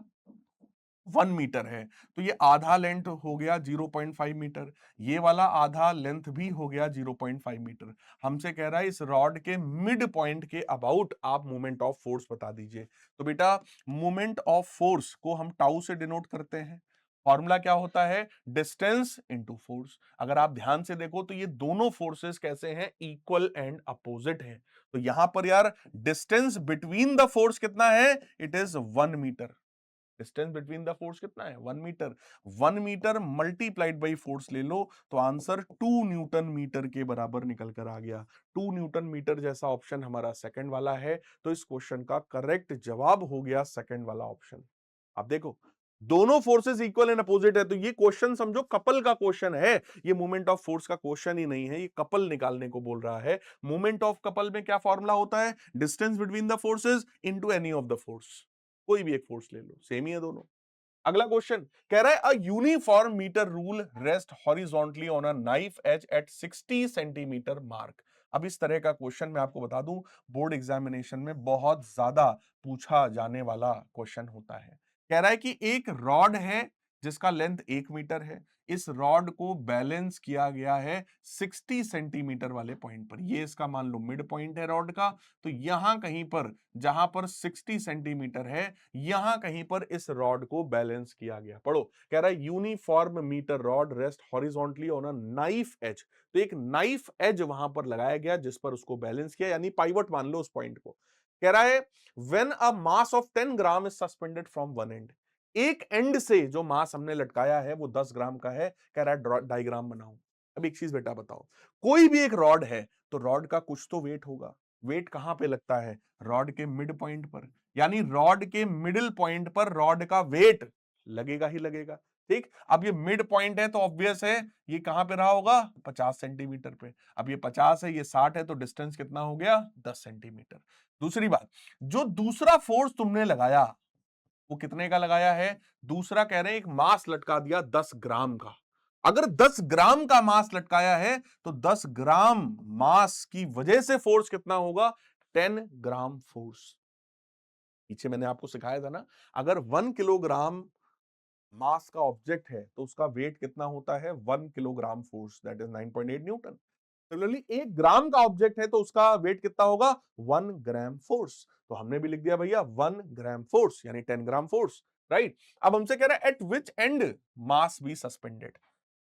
1 metre है तो ये आधा लेंथ हो गया 0.5 मीटर, ये वाला आधा लेंथ भी हो गया 0.5 मीटर। हमसे कह रहा है इस रॉड के मिड पॉइंट के अबाउट आप मोमेंट ऑफ फोर्स बता दीजिए। तो बेटा मोमेंट ऑफ फोर्स को हम टाउ से डिनोट करते हैं, फॉर्मूला क्या होता है, डिस्टेंस इनटू फोर्स। अगर आप ध्यान से देखो तो ये दोनों फोर्सेस कैसे हैं, इक्वल एंड अपोजिट हैं। तो यहां पर यार डिस्टेंस बिटवीन द फोर्स कितना है, it is 1 metre. Distance between the force कितना है 1 metre. 1 metre multiplied by force ले लो तो आंसर 2 न्यूटन मीटर के बराबर निकल कर आ गया। 2 न्यूटन मीटर जैसा ऑप्शन हमारा सेकंड वाला है, तो इस क्वेश्चन का करेक्ट जवाब हो गया सेकंड वाला ऑप्शन। अब देखो दोनों फोर्सेस इक्वल एंड अपोजिट है, तो ये क्वेश्चन समझो कपल का क्वेश्चन है, ये मोमेंट ऑफ फोर्स का क्वेश्चन ही नहीं है, ये कपल निकालने को बोल रहा है। मोमेंट ऑफ कपल में क्या फॉर्मूला होता है, distance between the forces into any of the force, कोई भी एक फोर्स ले लो, सेम ही है दोनों। अगला क्वेश्चन कह रहा है a uniform metre rule rest horizontally on a knife edge at 60 centimetre mark. अब इस तरह का क्वेश्चन मैं आपको बता दूं बोर्ड एग्जामिनेशन में बहुत ज्यादा पूछा जाने वाला क्वेश्चन होता है। कह रहा है कि एक रॉड है जिसका लेंथ 1 मीटर है, इस रॉड को बैलेंस किया गया है 60 सेंटीमीटर वाले पॉइंट पर, ये इसका मान लो मिड पॉइंट है रॉड का, तो यहां कहीं पर जहां पर 60 सेंटीमीटर है यहां कहीं पर इस रॉड को बैलेंस किया गया। पढ़ो, कह रहा है uniform metre rod rest horizontally on a knife edge, तो एक नाइफ एज वहां पर लगाया गया जिस पर उसको बैलेंस किया, यानी पाइवट मान लो उस पॉइंट को। कह रहा है when a mass of 10 gram is suspended from one and, एक एंड से जो मास हमने लटकाया है वो 10 ग्राम का है। कह रहा है डायग्राम बनाओ। अब एक चीज बेटा बताओ, कोई भी एक रॉड है तो रॉड का कुछ तो वेट होगा, वेट कहां पे लगता है, रॉड के मिड पॉइंट पर, यानी रॉड के मिडिल पॉइंट पर रॉड का वेट लगेगा ही लगेगा। ठीक, अब ये मिड पॉइंट है तो ऑब्वियस है ये कहां पे रहा होगा 50 सेंटीमीटर पे। अब ये 50 है ये 60 है तो डिस्टेंस कितना हो गया 10 सेंटीमीटर। दूसरी बात, जो दूसरा फोर्स तुमने लगाया वो कितने का लगाया है, दूसरा कह रहे हैं एक मास लटका दिया 10 ग्राम का। अगर 10 ग्राम का मास लटकाया है तो 10 ग्राम मास की वजह से फोर्स कितना होगा 10 ग्राम फोर्स। पीछे मैंने आपको सिखाया था ना, अगर 1 किलोग्राम मास का ऑब्जेक्ट है तो उसका वेट कितना होता है 1 kilogram force, that is 9.8 Newton. Similarly 1 ग्राम का ऑब्जेक्ट है तो उसका वेट कितना होगा 1 ग्राम फोर्स, तो हमने भी लिख दिया भैया 1 ग्राम फोर्स यानी 10 ग्राम फोर्स। राइट, अब हमसे कह रहा है eight which and mass be suspended.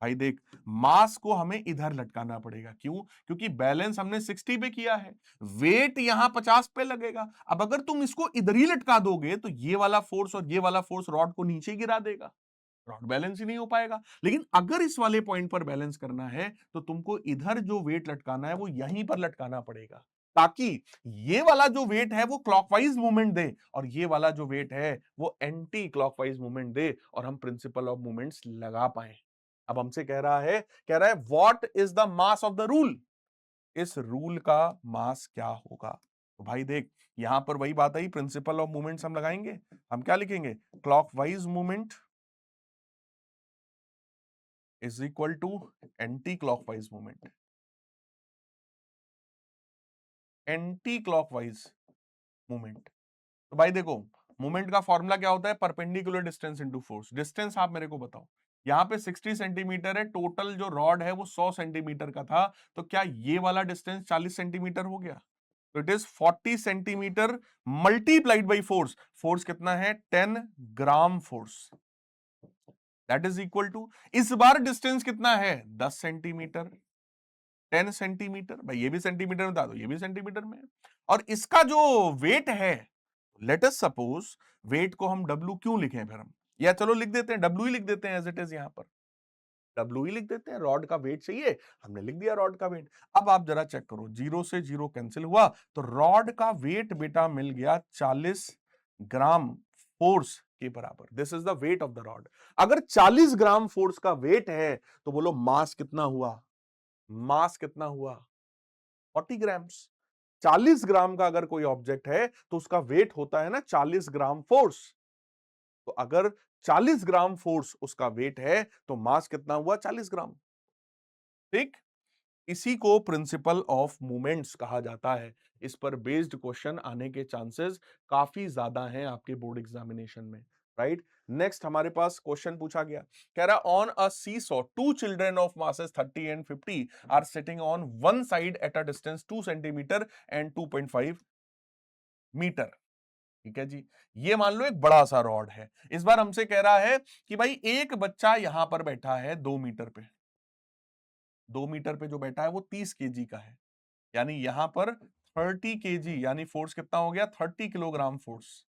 भाई देख, मास को हमें इधर लटकाना पड़ेगा, क्यों, क्योंकि बैलेंस हमने 60 पे किया है, वेट यहां 50 पे लगेगा। अब अगर तुम इसको इधर ही लटका दोगे तो ये वाला फोर्स और ये वाला फोर्स रॉड को नीचे गिरा देगा, रॉड बैलेंस ही नहीं हो पाएगा। लेकिन अगर इस वाले पॉइंट पर बैलेंस करना है तो तुमको इधर जो वेट लटकाना है वो यहीं पर लटकाना पड़ेगा, ताकि ये वाला जो वेट है वो क्लॉकवाइज मूवमेंट दे और ये वाला जो वेट है वो एंटी क्लॉकवाइज मूवमेंट दे और हम प्रिंसिपल ऑफ मूवमेंट्स लगा पाए। अब हमसे कह रहा है what is the mass of the rule, इस रूल का मास क्या होगा। तो भाई देख, यहां पर वही बात आई, प्रिंसिपल ऑफ मूवमेंट्स हम लगाएंगे, हम क्या लिखेंगे, clockwise movement is equal to anti clockwise movement, anti clockwise movement. तो भाई देखो, मूवमेंट का फॉर्मूला क्या होता है, perpendicular distance into force. Distance आप मेरे को बताओ, यहां पे 60 सेंटीमीटर है, टोटल जो रॉड है वो 100 सेंटीमीटर का था, तो क्या ये वाला डिस्टेंस 40 सेंटीमीटर हो गया, तो it is 40 centimetre multiplied by force, force कितना है 10 gram force, that is equal to, इस बार डिस्टेंस कितना है 10 सेंटीमीटर, 10 सेंटीमीटर, भाई ये भी सेंटीमीटर में बता दो, ये भी सेंटीमीटर में है। और इसका जो वेट है, लेट अस सपोज, वेट को हम W क्यों लिखें फिर हम, या चलो लिख देते हैं W ही लिख देते हैं एज इट इज, यहां पर W ही लिख देते हैं, रॉड का वेट चाहिए, हमने लिख दिया रॉड का वेट। अब आप जरा चेक करो, 0 से 0 कैंसिल हुआ तो रॉड का वेट बेटा मिल गया 40 ग्राम फोर्स के बराबर, this is the weight of the rod. अगर 40 ग्राम फोर्स का वेट है तो बोलो मास कितना हुआ, मास कितना हुआ 40 ग्राम्स। 40 ग्राम का अगर कोई ऑब्जेक्ट है तो उसका वेट होता है ना 40 ग्राम फोर्स, तो अगर 40 ग्राम फोर्स उसका वेट है तो मास कितना हुआ 40 ग्राम। ठीक, इसी को प्रिंसिपल ऑफ मूवमेंट्स कहा जाता है। इस पर बेस्ड क्वेश्चन आने के चांसेस काफी ज्यादा हैं आपके बोर्ड एग्जामिनेशन में। राइट, नेक्स्ट हमारे पास क्वेश्चन पूछा गया, कह रहा on a seesaw two children of masses 30 and 50 are sitting on one side at a distance 2 centimetre and 2.5 metre. ठीक है जी, ये मान लो एक बड़ा सा रॉड है, इस बार हमसे कह रहा है कि भाई एक बच्चा यहां पर बैठा है 2 मीटर पे, 2 मीटर पे जो बैठा है वो 30 केजी का है, यानी यहां पर 30 केजी, यानी फोर्स कितना हो गया 30 किलोग्राम फोर्स।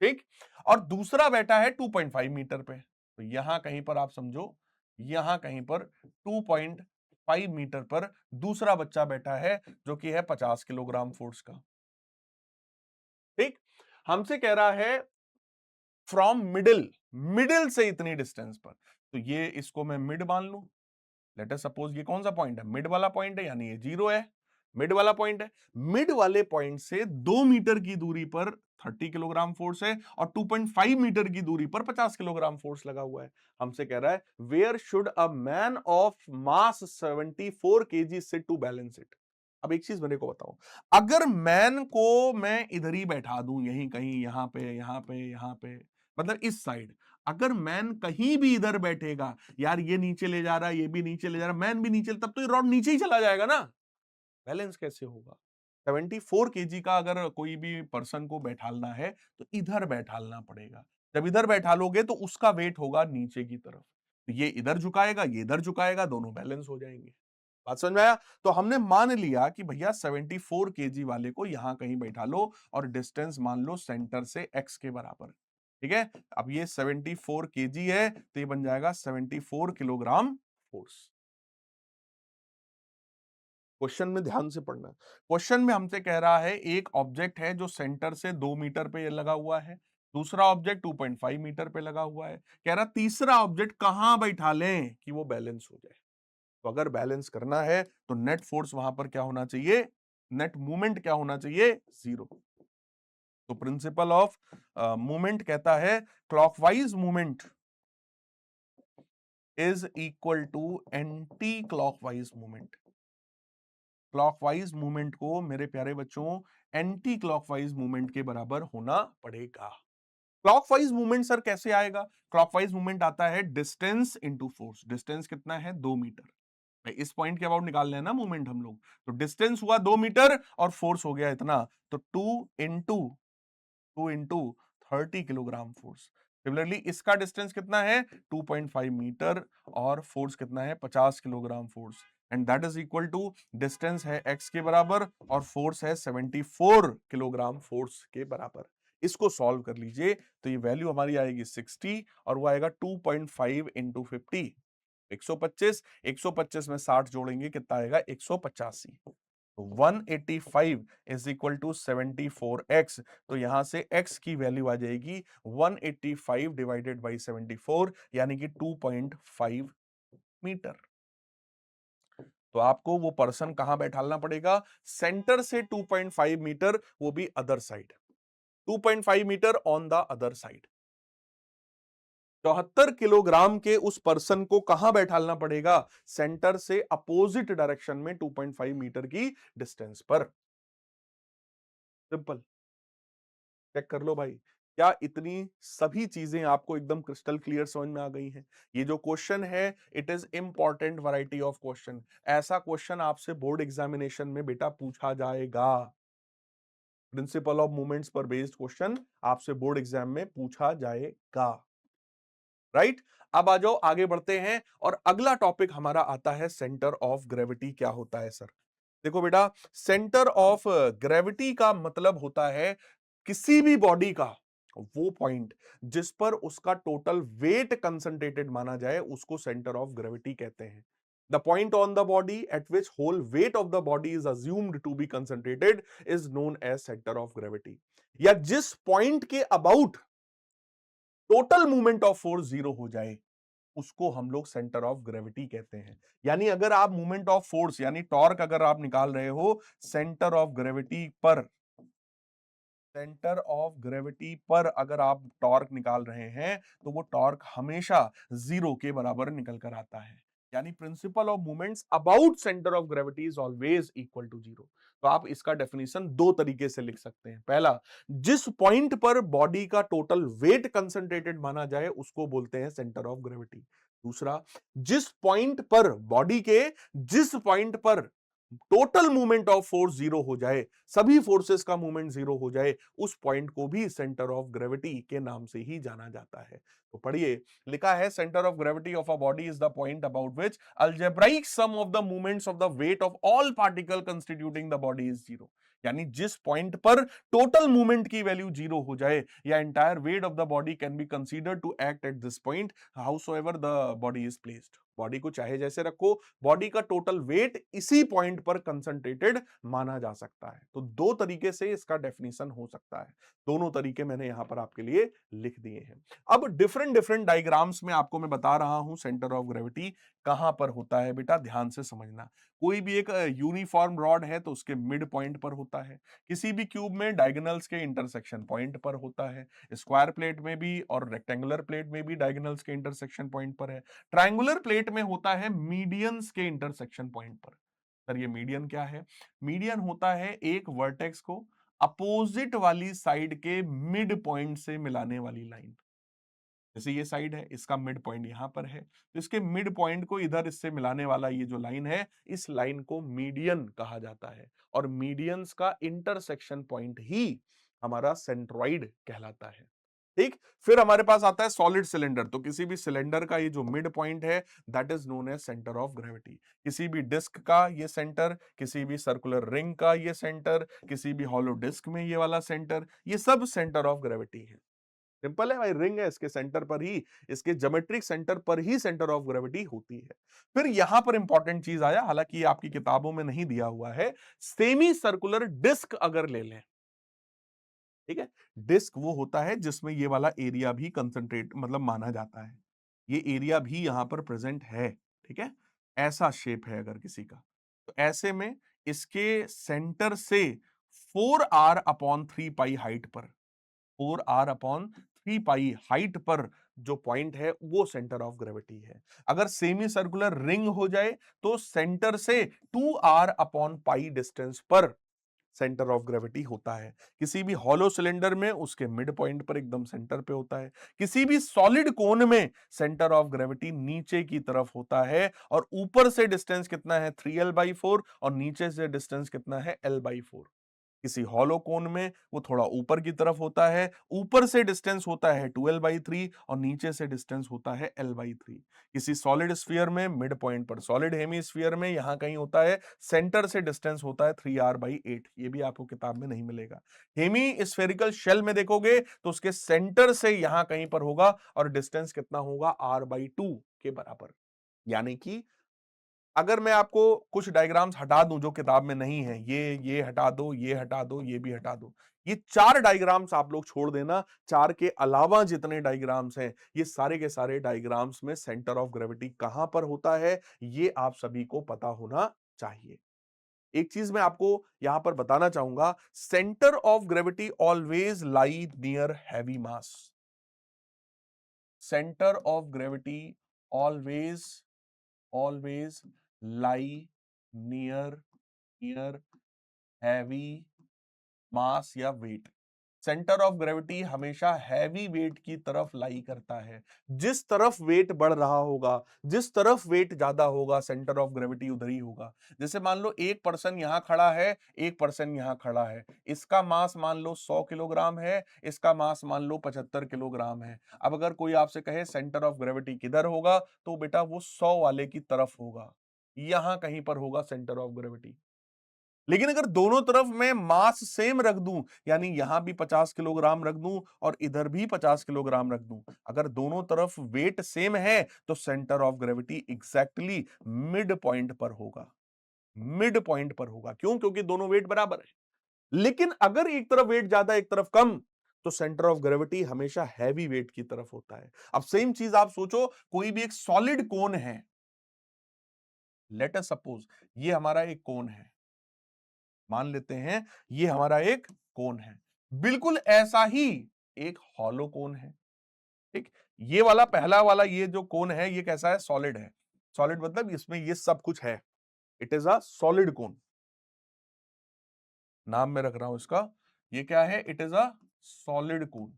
ठीक। और दूसरा बैठा है 2.5 मीटर पे, तो यहां कहीं पर आप समझो, यहां कहीं पर 2.5 मीटर पर दूसरा बच्चा बैठा है जो कि है 50 किलोग्राम फोर्स का। ठीक। हमसे कह रहा है फ्रॉम मिडिल, मिडिल से इतनी डिस्टेंस पर, तो ये इसको मैं मिड मान लूं। लेट अस सपोज ये कौन सा पॉइंट है, मिड वाला पॉइंट है, यानी ये 0 है, मिड वाला पॉइंट है। मिड वाले पॉइंट से 2 मीटर की दूरी पर 30 किलोग्राम फोर्स है और 2.5 मीटर की दूरी पर 50 किलोग्राम फोर्स लगा हुआ है। हमसे कह रहा है where should a man of mass 74 KG sit to balance it. अब एक चीज मेरे को बताओ, अगर मैन को मैं इधर ही बैठा दूं, यहीं कहीं, यहां पे, यहां पे, यहां पे, मतलब इस साइड, अगर मैन कहीं भी इधर बैठेगा, यार ये नीचे ले जा रहा है, ये भी नीचे ले जा रहा है, मैन भी नीचे, तब तो ये रॉड नीचे ही चला जाएगा ना, बैलेंस कैसे होगा? 74 केजी का अगर कोई भी पर्सन को बैठालना है तो इधर बैठालना पड़ेगा। जब इधर बैठालोगे तो उसका वेट होगा नीचे की तरफ, तो ये इधर झुकाएगा, ये इधर झुकाएगा, दोनों बैलेंस हो जाएंगे। बात समझ में आया? तो हमने मान लिया कि भैया 74 केजी वाले को यहां कहीं बैठा लो और डिस्टेंस मान लो सेंटर से x के बराबर। ठीक है, अब ये 74 केजी है तो ये बन जाएगा 74 किलोग्राम फोर्स। क्वेश्चन में ध्यान से पढ़ना। क्वेश्चन में हमसे कह रहा है एक ऑब्जेक्ट है जो सेंटर से 2 मीटर पे लगा हुआ है, दूसरा ऑब्जेक्ट 2.5 मीटर पे लगा हुआ है, कह रहा तीसरा ऑब्जेक्ट कहां बैठा लें कि वो बैलेंस हो जाए। तो अगर बैलेंस करना है तो नेट फोर्स वहां पर क्या होना चाहिए, नेट मूवमेंट क्या होना चाहिए, 0। तो प्रिंसिपल ऑफ मूवमेंट कहता है clockwise movement is equal to anti clockwise movement. Clockwise movement को मेरे प्यारे बच्चों एंटी क्लॉकवाइज मूवमेंट के बराबर होना पड़ेगा। क्लॉकवाइज मूवमेंट सर कैसे आएगा? क्लॉकवाइज मूवमेंट आता है डिस्टेंस इनटू फोर्स। डिस्टेंस कितना है, 2 मीटर। इस पॉइंट के अबाउट निकाल लेना ना मूवमेंट हम लोग, तो डिस्टेंस हुआ 2 मीटर और फोर्स हो गया इतना, तो 2 इंटू 30 किलोग्राम फोर्स। सिमिलरली इसका डिस्टेंस कितना है, 2.5 मीटर और फोर्स कितना है, 50 kilogram force, and that is equal to distance है x के बराबर और फोर्स है 74 किलोग्राम फोर्स के बराबर। इसको सॉल्व कर लीजिए तो ये वैल्यू हमारी आएगी 60 और वो आएगा 2.5 इंटू 50, 125। 125 में 60 जोड़ेंगे कितना आएगा, 185। तो 185 इज इक्वल टू 74x, तो यहां से x की वैल्यू आ जाएगी 185 डिवाइडेड बाई 74, यानी कि 2.5 मीटर। तो आपको वो पर्सन कहां बैठालना पड़ेगा, सेंटर से 2.5 मीटर, वो भी other side, 2.5 metre on the other side. 74 kilogram के उस पर्सन को कहां बैठालना पड़ेगा, सेंटर से अपोजिट डायरेक्शन में 2.5 मीटर की डिस्टेंस पर। सिंपल, चेक कर लो भाई, क्या इतनी सभी चीजें आपको एकदम क्रिस्टल क्लियर समझ में आ गई हैं? ये जो क्वेश्चन है it is important variety of question. ऐसा क्वेश्चन आपसे बोर्ड एग्जामिनेशन में बेटा पूछा जाएगा। प्रिंसिपल ऑफ मूवमेंट्स पर बेस्ड क्वेश्चन आपसे बोर्ड एग्जाम में पूछा जाएगा। राइट, अब आ जाओ आगे बढ़ते हैं और अगला टॉपिक हमारा आता है सेंटर ऑफ ग्रेविटी। क्या होता है सर? देखो बेटा, सेंटर ऑफ ग्रेविटी का मतलब होता है किसी भी बॉडी का वो पॉइंट जिस पर उसका टोटल वेट कंसंट्रेटेड माना जाए उसको सेंटर ऑफ ग्रेविटी कहते हैं। The point on the body at which whole weight of the body is assumed to be concentrated is known as centre of gravity. या जिस पॉइंट के about total movement of force 0 हो जाए उसको हम लोग सेंटर ऑफ ग्रेविटी कहते हैं। यानी अगर आप मूवमेंट ऑफ फोर्स यानी टॉर्क अगर आप निकाल रहे हो सेंटर ऑफ ग्रेविटी पर, सेंटर ऑफ ग्रेविटी पर अगर आप टॉर्क निकाल रहे हैं तो वो टॉर्क हमेशा 0 के बराबर निकल कर आता है। यानी principle of movements about centre of gravity is always equal to 0। तो आप इसका डेफिनेशन दो तरीके से लिख सकते हैं। पहला, जिस पॉइंट पर बॉडी का टोटल वेट कंसंट्रेटेड माना जाए उसको बोलते हैं सेंटर ऑफ ग्रेविटी। दूसरा, जिस पॉइंट पर बॉडी के जिस पॉइंट पर टोटल मूवमेंट ऑफ फोर्स 0 हो जाए, सभी फोर्सेस का मूवमेंट 0 हो जाए, उस पॉइंट को भी सेंटर ऑफ ग्रेविटी के नाम से ही जाना जाता है। तो पढ़िए, लिखा है centre of gravity of a body is the point about which algebraic sum of the movements of the weight of all particle constituting the body is 0। यानी जिस पॉइंट पर टोटल मूवमेंट की वैल्यू 0 हो जाए या entire weight of the body can be considered to act at this point howsoever the body is placed. Body को चाहे जैसे रखो, बॉडी का टोटल वेट इसी पॉइंट पर कंसंट्रेटेड माना जा सकता है। तो दो तरीके से इसका डेफिनेशन हो सकता है, दोनों तरीके मैंने यहां पर आपके लिए लिख दिए हैं। अब डिफरेंट डिफरेंट डायग्राम्स में आपको मैं बता रहा हूं सेंटर ऑफ ग्रेविटी कहां पर होता है। बेटा ध्यान से समझना, कोई भी एक यूनिफॉर्म रॉड है तो उसके मिड पॉइंट पर होता है, किसी भी क्यूब में डायगोनल्स के इंटरसेक्शन पॉइंट पर होता है, स्क्वायर प्लेट में भी और रेक्टेंगुलर प्लेट में भी डायगोनल्स के इंटरसेक्शन पॉइंट पर है, ट्रायंगुलर प्लेट में होता है मीडियंस के इंटरसेक्शन पॉइंट पर। सर ये मीडियन क्या है? मीडियन होता है एक वर्टेक्स को अपोजिट वाली साइड के मिड पॉइंट से मिलाने वाली लाइन। जैसे ये साइड है, इसका मिड पॉइंट यहां पर है, तो इसके मिड पॉइंट को इधर इससे मिलाने वाला ये जो लाइन है, इस लाइन को मीडियन कहा जाता है। और मीडियंस का इंटरसेक्शन पॉइंट ही हमारा सेंट्रॉइड कहलाता है। ठीक, फिर हमारे पास आता है सॉलिड सिलेंडर। तो किसी भी सिलेंडर का ये जो मिड पॉइंट है that is known as centre of gravity. किसी भी डिस्क का ये सेंटर, किसी भी सर्कुलर रिंग का ये सेंटर, किसी भी हॉलो डिस्क में ये वाला सेंटर, ये सब सेंटर ऑफ ग्रेविटी है। सिंपल है भाई, रिंग है, इसके सेंटर पर ही, इसके ज्योमेट्रिक सेंटर पर ही सेंटर ऑफ ग्रेविटी होती है। फिर यहां पर इंपॉर्टेंट चीज आया, हालांकि ये आपकी किताबों में नहीं दिया हुआ है, सेमी सर्कुलर डिस्क अगर ले लें, ठीक है, डिस्क वो होता है जिसमें ये वाला एरिया भी कंसंट्रेट मतलब माना जाता है, ये एरिया भी यहां पर प्रेजेंट है। ठीक है, ऐसा शेप है अगर किसी का, तो ऐसे में इसके सेंटर से 4r/3 पाई हाइट पर, 4r/3 पाई हाइट पर जो पॉइंट है वो सेंटर ऑफ ग्रेविटी है। अगर सेमी सर्कुलर रिंग हो जाए तो सेंटर से 2r/पाई डिस्टेंस पर सेंटर ऑफ ग्रेविटी होता है। किसी भी हॉलो सिलेंडर में उसके मिड पॉइंट पर एकदम सेंटर पे होता है। किसी भी सॉलिड कोन में सेंटर ऑफ ग्रेविटी नीचे की तरफ होता है, और ऊपर से डिस्टेंस कितना है 3l/4 और नीचे से डिस्टेंस कितना है l/4। किसी हॉलो कोन में वो थोड़ा ऊपर की तरफ होता है, ऊपर से डिस्टेंस होता है 2l/3 और नीचे से डिस्टेंस होता है l/3। किसी सॉलिड स्फीयर में मिड पॉइंट पर, सॉलिड हेमीस्फीयर में यहां कहीं होता है, सेंटर से डिस्टेंस होता है 3r/8। ये भी आपको किताब में नहीं मिलेगा। हेमी स्फेरिकल शेल में देखोगे तो उसके सेंटर से यहां कहीं पर होगा और डिस्टेंस कितना होगा r/2 के बराबर। यानी कि अगर मैं आपको कुछ डायग्राम्स हटा दूं जो किताब में नहीं है, ये हटा दो, ये हटा दो, ये भी हटा दो, ये 4 डायग्राम्स आप लोग छोड़ देना, 4 के अलावा जितने डायग्राम्स हैं ये सारे के सारे डायग्राम्स में सेंटर ऑफ ग्रेविटी कहां पर होता है ये आप सभी को पता होना चाहिए। एक चीज मैं आपको यहां पर बताना चाहूंगा, centre of gravity always lie near heavy mass. Centre of gravity always always lie near near heavy mass या वेट। सेंटर ऑफ ग्रेविटी हमेशा हैवी वेट की तरफ लाई करता है। जिस तरफ वेट बढ़ रहा होगा, जिस तरफ वेट ज्यादा होगा, सेंटर ऑफ ग्रेविटी उधर ही होगा। जैसे मान लो एक पर्सन यहां खड़ा है, एक पर्सन यहां खड़ा है, इसका मास मान लो 100 किलोग्राम है, इसका मास मान लो 75 किलोग्राम है। अब अगर कोई आपसे कहे सेंटर ऑफ ग्रेविटी किधर होगा, तो बेटा वो 100 वाले की तरफ होगा, यहां कहीं पर होगा सेंटर ऑफ ग्रेविटी। लेकिन अगर दोनों तरफ मैं मास सेम रख दूं, यानी यहां भी 50 किलोग्राम रख दूं और इधर भी 50 किलोग्राम रख दूं, अगर दोनों तरफ वेट सेम है तो centre of gravity exactly mid point पर होगा। मिड पॉइंट पर होगा, क्यों? क्योंकि दोनों वेट बराबर है। लेकिन अगर एक तरफ वेट ज्यादा एक तरफ कम, तो सेंटर ऑफ ग्रेविटी हमेशा हैवी वेट की तरफ होता है। अब सेम चीज आप सोचो, कोई भी एक सॉलिड कोन है, लेट अस सपोज ये हमारा एक कोन है, मान लेते हैं ये हमारा एक कोन है, बिल्कुल ऐसा ही एक हॉलो कोन है। ठीक, ये वाला पहला वाला ये जो कोन है ये कैसा है? सॉलिड है। सॉलिड मतलब इसमें ये सब कुछ है, इट इज अ सॉलिड कोन। नाम मैं रख रहा हूं इसका, ये क्या है? इट इज अ सॉलिड कोन।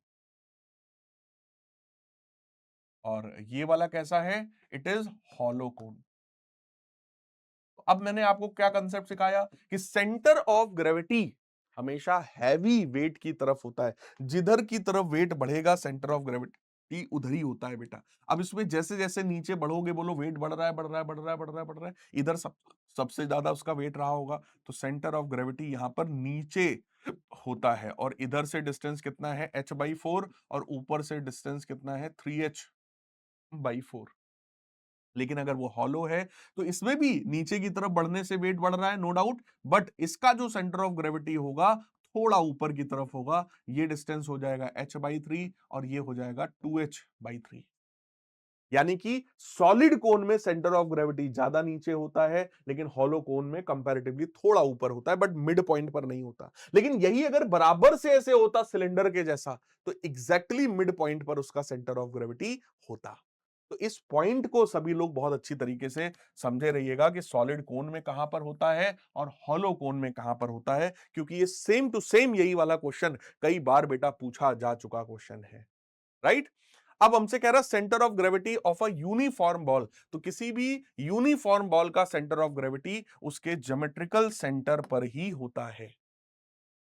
और ये वाला कैसा है? इट इज हॉलो कोन। अब मैंने आपको क्या कंसेप्ट सिखाया कि सेंटर ऑफ ग्रेविटी हमेशा हैवी वेट की तरफ होता है। जिधर की तरफ वेट बढ़ेगा सेंटर ऑफ ग्रेविटी टी उधर ही होता है बेटा। अब इसमें जैसे जैसे नीचे बढ़ोगे, बोलो वेट बढ़ रहा है बढ़ रहा है बढ़ रहा है बढ़ रहा है बढ़ रहा है, इधर सबसे ज्यादा उसका वेट रहा होगा, तो सेंटर ऑफ ग्रेविटी यहाँ पर नीचे होता है। और इधर से डिस्टेंस कितना है, h/4, और ऊपर से डिस्टेंस कितना है, 3h/4। लेकिन अगर वो हॉलो है तो इसमें भी नीचे की तरफ बढ़ने से वेट बढ़ रहा है, नो डाउट, बट इसका जो सेंटर ऑफ ग्रेविटी होगा थोड़ा ऊपर की तरफ होगा। ये डिस्टेंस हो जाएगा h/3 और ये हो जाएगा 2h/3। यानी कि सॉलिड कोन में सेंटर ऑफ ग्रेविटी ज्यादा नीचे होता है, लेकिन हॉलो कोन में कंपैरेटिवली थोड़ा ऊपर होता है, बट मिड पॉइंट पर नहीं होता। लेकिन यही अगर बराबर से ऐसे होता सिलेंडर के जैसा, तो एग्जैक्टली मिड पॉइंट पर उसका सेंटर ऑफ ग्रेविटी होता। तो इस पॉइंट को सभी लोग बहुत अच्छी तरीके से समझे रहिएगा कि सॉलिड कोन में कहां पर होता है और हॉलो कोन में कहां पर होता है, क्योंकि ये सेम टू सेम यही वाला क्वेश्चन कई बार बेटा पूछा जा चुका क्वेश्चन है, राइट। अब हमसे कह रहा centre of gravity of a uniform ball, तो किसी भी यूनिफॉर्म बॉल का सेंटर ऑफ ग्रेविटी उसके ज्योमेट्रिकल सेंटर पर ही होता है,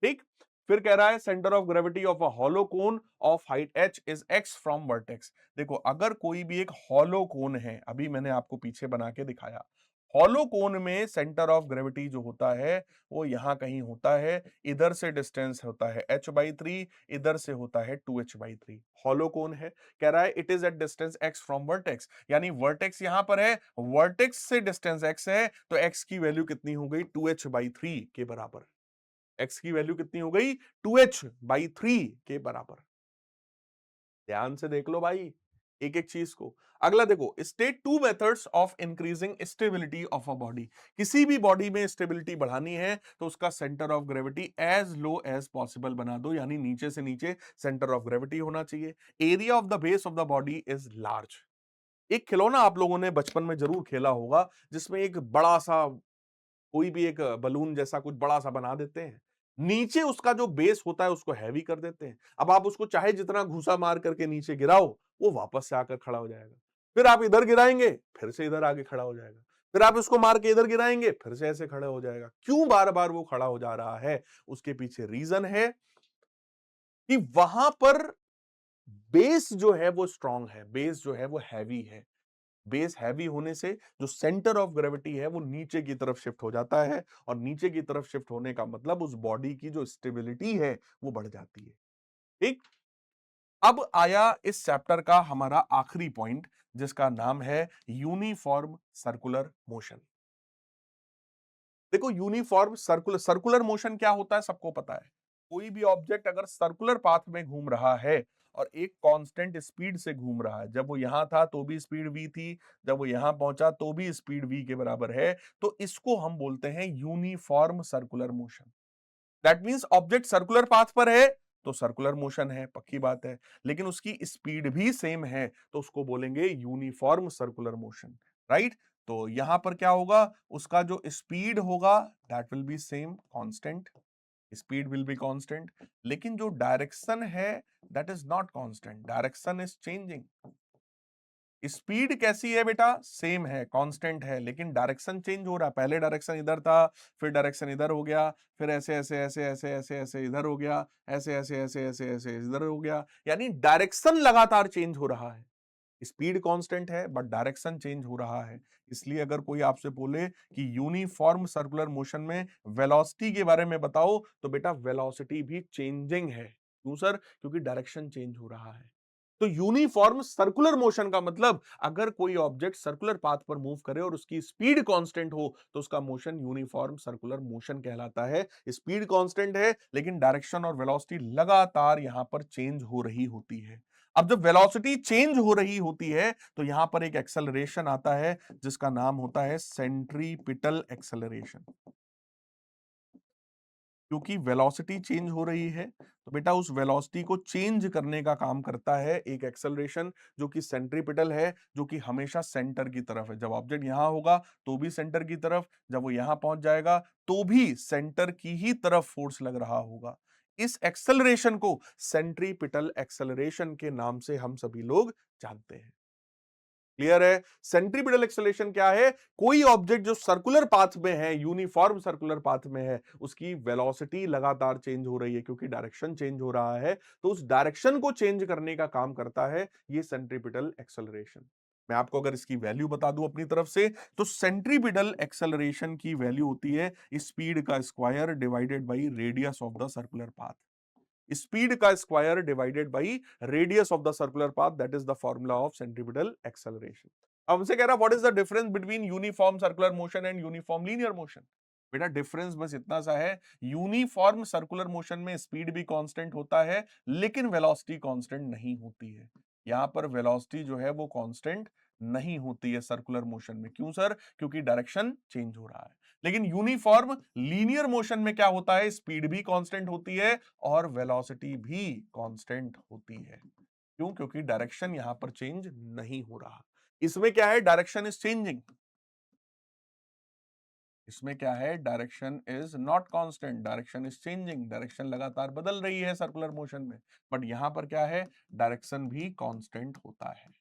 ठीक। फिर कह रहा है centre of gravity of a hollow cone of height h is x from vertex. देखो अगर कोई भी एक हॉलो कोन है, अभी मैंने आपको पीछे बना के दिखाया, हॉलो कोन में सेंटर ऑफ ग्रेविटी जो होता है वो यहां कहीं होता है, इधर से डिस्टेंस होता है h/3, इधर से होता है 2h/3। हॉलो कोन है, कह रहा है it is at distance x from vertex, यानी वर्टेक्स यहां पर है, वर्टेक्स से डिस्टेंस x है, तो x की वैल्यू कितनी हो गई, 2h/3 के बराबर। x की वैल्यू कितनी हो गई, 2h/3 के बराबर। ध्यान से देख लो भाई एक एक चीज को। अगला देखो, state two methods of increasing stability of a body. किसी भी बॉडी में स्टेबिलिटी बढ़ानी है तो उसका centre of gravity as low as possible बना दो, यानी नीचे से नीचे सेंटर ऑफ ग्रेविटी होना चाहिए। Area of the base of the body is large. एक खिलौना आप लोगों ने बचपन में जरूर खेला होगा, जिसमें एक बड़ा सा कोई भी एक बलून जैसा कुछ बड़ा सा बना देते हैं, नीचे उसका जो बेस होता है उसको हैवी कर देते हैं। अब आप उसको चाहे जितना घूसा मार करके नीचे गिराओ, वो वापस से आकर खड़ा हो जाएगा। फिर आप इधर गिराएंगे, फिर से इधर आके खड़ा हो जाएगा। फिर आप इसको मार के इधर गिराएंगे, फिर से ऐसे खड़ा हो जाएगा। क्यों बार बार वो खड़ा हो जा रहा है, उसके पीछे रीजन है कि वहां पर बेस जो है वो स्ट्रांग है, बेस जो है वो हैवी है। बेस हैवी होने से जो सेंटर ऑफ ग्रेविटी है वो नीचे की तरफ शिफ्ट हो जाता है, और नीचे की तरफ शिफ्ट होने का मतलब उस बॉडी की जो स्टेबिलिटी है वो बढ़ जाती है, ठीक। अब आया इस चैप्टर का हमारा आखिरी पॉइंट, जिसका नाम है यूनिफॉर्म सर्कुलर मोशन। देखो यूनिफॉर्म सर्कुलर सर्कुलर मोशन क्या होता है सबको पता है। कोई भी ऑब्जेक्ट अगर सर्कुलर पाथ में घूम रहा है और एक कांस्टेंट स्पीड से घूम रहा है, जब वो यहां था तो भी स्पीड v थी, जब वो यहां पहुंचा तो भी स्पीड v के बराबर है, तो इसको हम बोलते हैं uniform circular motion. That means object circular path पर है तो सर्कुलर मोशन है, पक्की बात है, लेकिन उसकी स्पीड भी सेम है तो उसको बोलेंगे यूनिफॉर्म सर्कुलर मोशन, राइट। तो यहां पर क्या होगा, उसका जो स्पीड होगा that will be same constant, speed will be constant, लेकिन जो डायरेक्शन है that is not constant, direction is changing. Speed कैसी है बेटा, सेम है कांस्टेंट है, लेकिन डायरेक्शन चेंज हो रहा है। पहले डायरेक्शन इधर था, फिर डायरेक्शन इधर हो गया, फिर ऐसे ऐसे ऐसे ऐसे ऐसे ऐसे इधर हो गया, ऐसे ऐसे ऐसे ऐसे ऐसे इधर हो गया, यानी डायरेक्शन लगातार चेंज हो रहा है। स्पीड कांस्टेंट है बट डायरेक्शन चेंज हो रहा है। इसलिए अगर कोई आपसे बोले कि यूनिफॉर्म सर्कुलर मोशन में वेलोसिटी के बारे में बताओ, तो बेटा वेलोसिटी भी चेंजिंग है। क्यों सर, क्योंकि डायरेक्शन चेंज हो रहा है। तो यूनिफॉर्म सर्कुलर मोशन का मतलब, अगर कोई ऑब्जेक्ट सर्कुलर पाथ पर मूव करे और उसकी स्पीड कांस्टेंट हो तो उसका मोशन यूनिफॉर्म सर्कुलर मोशन कहलाता है। स्पीड कांस्टेंट है लेकिन डायरेक्शन और वेलोसिटी लगातार यहां पर चेंज हो रही होती है। अब जब वेलोसिटी चेंज हो रही होती है तो यहां पर एक एक्सेलरेशन आता है जिसका नाम होता है सेंट्रीपिटल एक्सेलरेशन। क्योंकि वेलोसिटी चेंज हो रही है तो बेटा उस वेलोसिटी को चेंज करने का काम करता है एक एक्सेलरेशन, जो कि सेंट्रीपिटल है, जो कि हमेशा सेंटर की तरफ है। जब ऑब्जेक्ट यहां होगा तो भी सेंटर की तरफ, जब वो यहां पहुंच जाएगा तो भी सेंटर की ही तरफ फोर्स लग रहा होगा। इस एक्सेलरेशन को सेंट्रीपिटल एक्सेलरेशन के नाम से हम सभी लोग जानते हैं। क्लियर है? सेंट्रीपिटल एक्सेलरेशन क्या है? कोई ऑब्जेक्ट जो सर्कुलर पाथ में है, यूनिफॉर्म सर्कुलर पाथ में है, उसकी वेलोसिटी लगातार चेंज हो रही है क्योंकि डायरेक्शन चेंज हो रहा है, तो उस डायरेक्शन को चेंज करने का काम करता है ये सेंट्रीपिटल एक्सेलरेशन। मैं आपको अगर इसकी वैल्यू बता दूं अपनी तरफ से, तो सेंट्रीपिटल एक्सेलरेशन की वैल्यू होती है स्पीड का square divided by radius of the circular path. Speed का square divided by radius of the circular path, that is the formula of centripetal acceleration. अब हमसे कह रहा what is the difference between uniform circular motion and uniform linear motion. बेटा difference बस इतना सा है, यूनिफॉर्म सर्कुलर मोशन में स्पीड भी कांस्टेंट होता है लेकिन वेलोसिटी कांस्टेंट नहीं होती है। यहां पर वेलोसिटी जो है वो कांस्टेंट नहीं होती है सर्कुलर मोशन में। क्यों सर? क्योंकि डायरेक्शन चेंज हो रहा है। लेकिन यूनिफॉर्म लीनियर मोशन में क्या होता है? स्पीड भी कांस्टेंट होती है और वेलोसिटी भी कांस्टेंट होती है। क्यों? क्योंकि डायरेक्शन यहां पर चेंज नहीं हो रहा। इसमें क्या है? Direction is changing. इसमें क्या है? Direction is not constant, direction is changing. Direction लगातार बदल रही है सर्कुलर मोशन में। बट यहां पर क्या है? डायरेक्शन भी कांस्टेंट होता है।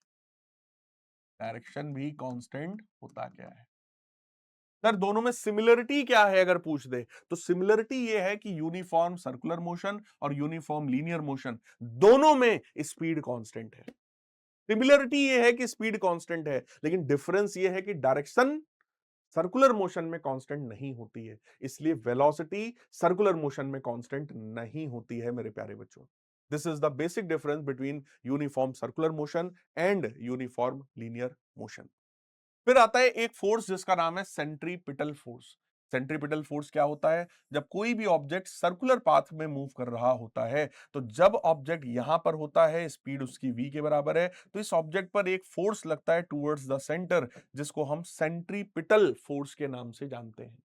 डायरेक्शन भी कांस्टेंट होता क्या है? सर दोनों में सिमिलरिटी क्या है अगर पूछ दे, तो सिमिलरिटी ये है कि यूनिफॉर्म सर्कुलर मोशन और यूनिफॉर्म लीनियर मोशन दोनों में स्पीड कांस्टेंट है। सिमिलरिटी ये है कि स्पीड कांस्टेंट है, लेकिन डिफरेंस ये है कि डायरेक्शन सर्कुलर मोशन में कांस्टेंट नहीं होती है। इसलिए वेलोसिटी सर्कुलर मोशन में कांस्टेंट नहीं होती है मेरे प्यारे बच्चों। This is the basic difference between uniform circular motion and uniform linear motion. फिर आता है एक फोर्स जिसका नाम है सेंट्रीपिटल फोर्स। सेंट्रीपिटल फोर्स क्या होता है? जब कोई भी ऑब्जेक्ट सर्कुलर पाथ में मूव कर रहा होता है, तो जब ऑब्जेक्ट यहां पर होता है, स्पीड उसकी v के बराबर है, तो इस ऑब्जेक्ट पर एक फोर्स लगता है टुवर्ड्स द सेंटर, जिसको हम सेंट्रीपिटल फोर्स के नाम से जानते हैं।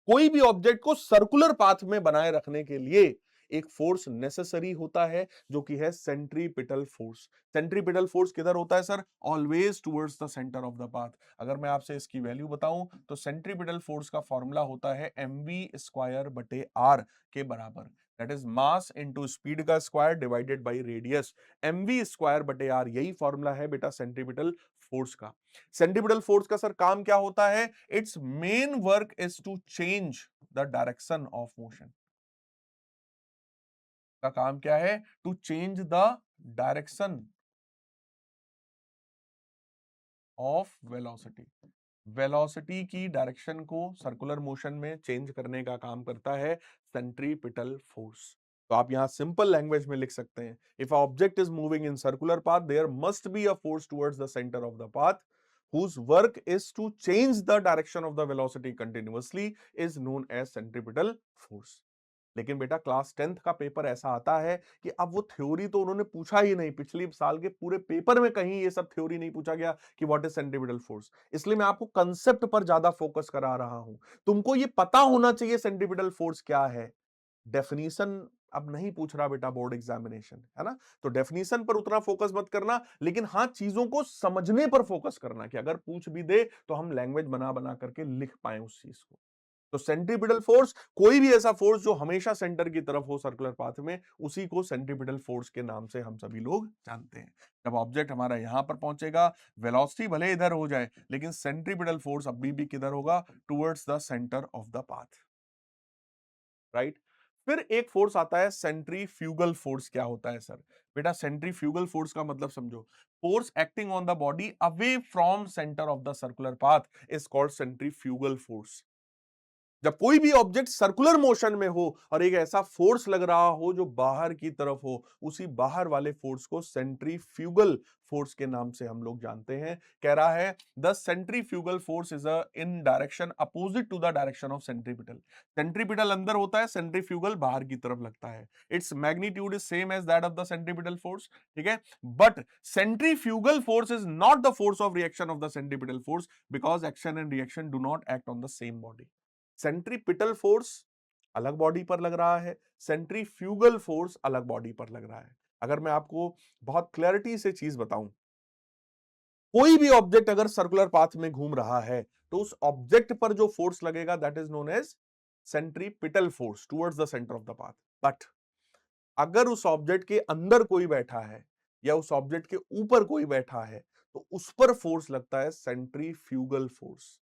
कोई भी ऑब्जेक्ट को सर्कुलर पाथ में बनाए रखने के लिए एक फोर्स नेसेसरी होता है, जो कि है सेंट्रीपिटल फोर्स। सेंट्रीपिटल फोर्स किधर होता है sir? Always towards the centre of the path. अगर मैं आपसे इसकी वैल्यू बताऊं, तो सेंट्रीपिटल फोर्स का फॉर्मूला होता है mv² बटे r के बराबर। That is mass into speed का square divided by radius. mv² बटे r, यही फॉर्मूला है बेटा सेंट्रीपिटल फोर्स का। सेंट्रीपिटल फोर्स का सर काम क्या होता है? It's main work is to change the direction of motion. का काम क्या है? To change the direction of velocity. Velocity की डायरेक्शन को सर्कुलर मोशन में चेंज करने का काम करता है सेंट्रीपिटल फोर्स। तो आप यहां सिंपल लैंग्वेज में लिख सकते हैं, if a object is moving in circular path, there must be a force towards the centre of the path whose work is to change the direction of the velocity continuously is known as centripetal force। लेकिन बेटा class 10th का paper ऐसा आता है कि अब वो theory तो उन्होंने पूछा ही नहीं, पिछली साल के पूरे पेपर में कहीं ये सब थ्योरी नहीं पूछा गया कि व्हाट इज सेंट्रीपिटल फोर्स। इसलिए मैं आपको कंसेप्ट पर ज्यादा फोकस करा रहा हूं। तुमको ये पता होना चाहिए सेंट्रीपिटल फोर्स क्या है। डेफिनेशन अब नहीं पूछ रहा बेटा बोर्ड एग्जामिनेशन, है ना? तो डेफिनेशन पर उतना फोकस मत करना, लेकिन हाँ चीजों को समझने पर फोकस करना कि अगर पूछ भी दे तो हम लैंग्वेज बना बना करके लिख पाए उस चीज को। तो सेंट्रीपिटल फोर्स, कोई भी ऐसा फोर्स जो हमेशा सेंटर की तरफ हो सर्कुलर पाथ में, उसी को सेंट्रीपिटल फोर्स के नाम से हम सभी लोग जानते हैं। जब ऑब्जेक्ट हमारा यहां पर पहुंचेगा, वेलोसिटी भले इधर हो जाए, लेकिन सेंट्रीपिटल फोर्स अभी भी किधर होगा? Towards the centre of the path, right? फिर एक फोर्स आता है सेंट्रीफ्यूगल फोर्स। क्या होता है सर? बेटा सेंट्रीफ्यूगल फोर्स का मतलब समझो, force acting on the body away from centre of the circular path is called centrifugal force. जब कोई भी ऑब्जेक्ट सर्कुलर मोशन में हो और एक ऐसा फोर्स लग रहा हो जो बाहर की तरफ हो, उसी बाहर वाले फोर्स को सेंट्रीफ्यूगल फोर्स के नाम से हम लोग जानते हैं। कह रहा है the centrifugal force is in direction opposite to the direction of centripetal. Centripetal अंदर होता है, सेंट्रीफ्यूगल बाहर की तरफ लगता है। Its magnitude is same as that of the centripetal force, ठीक है? But centrifugal force is not the force of reaction of the centripetal force, because action and reaction do not act on the same body. Centripetal force अलग body पर लग रहा है, centrifugal force अलग body पर लग रहा है। अगर मैं आपको बहुत क्लैरिटी से चीज बताऊं, कोई भी ऑब्जेक्ट अगर सर्कुलर पाथ में घूम रहा है, तो उस ऑब्जेक्ट पर जो फोर्स लगेगा that is known as centripetal force towards the centre of the path. But अगर उस ऑब्जेक्ट के अंदर कोई बैठा है या उस ऑब्जेक्ट के ऊपर कोई बैठा है, तो उस पर फोर्स लगता है सेंट्रीफ्यूगल फोर्स।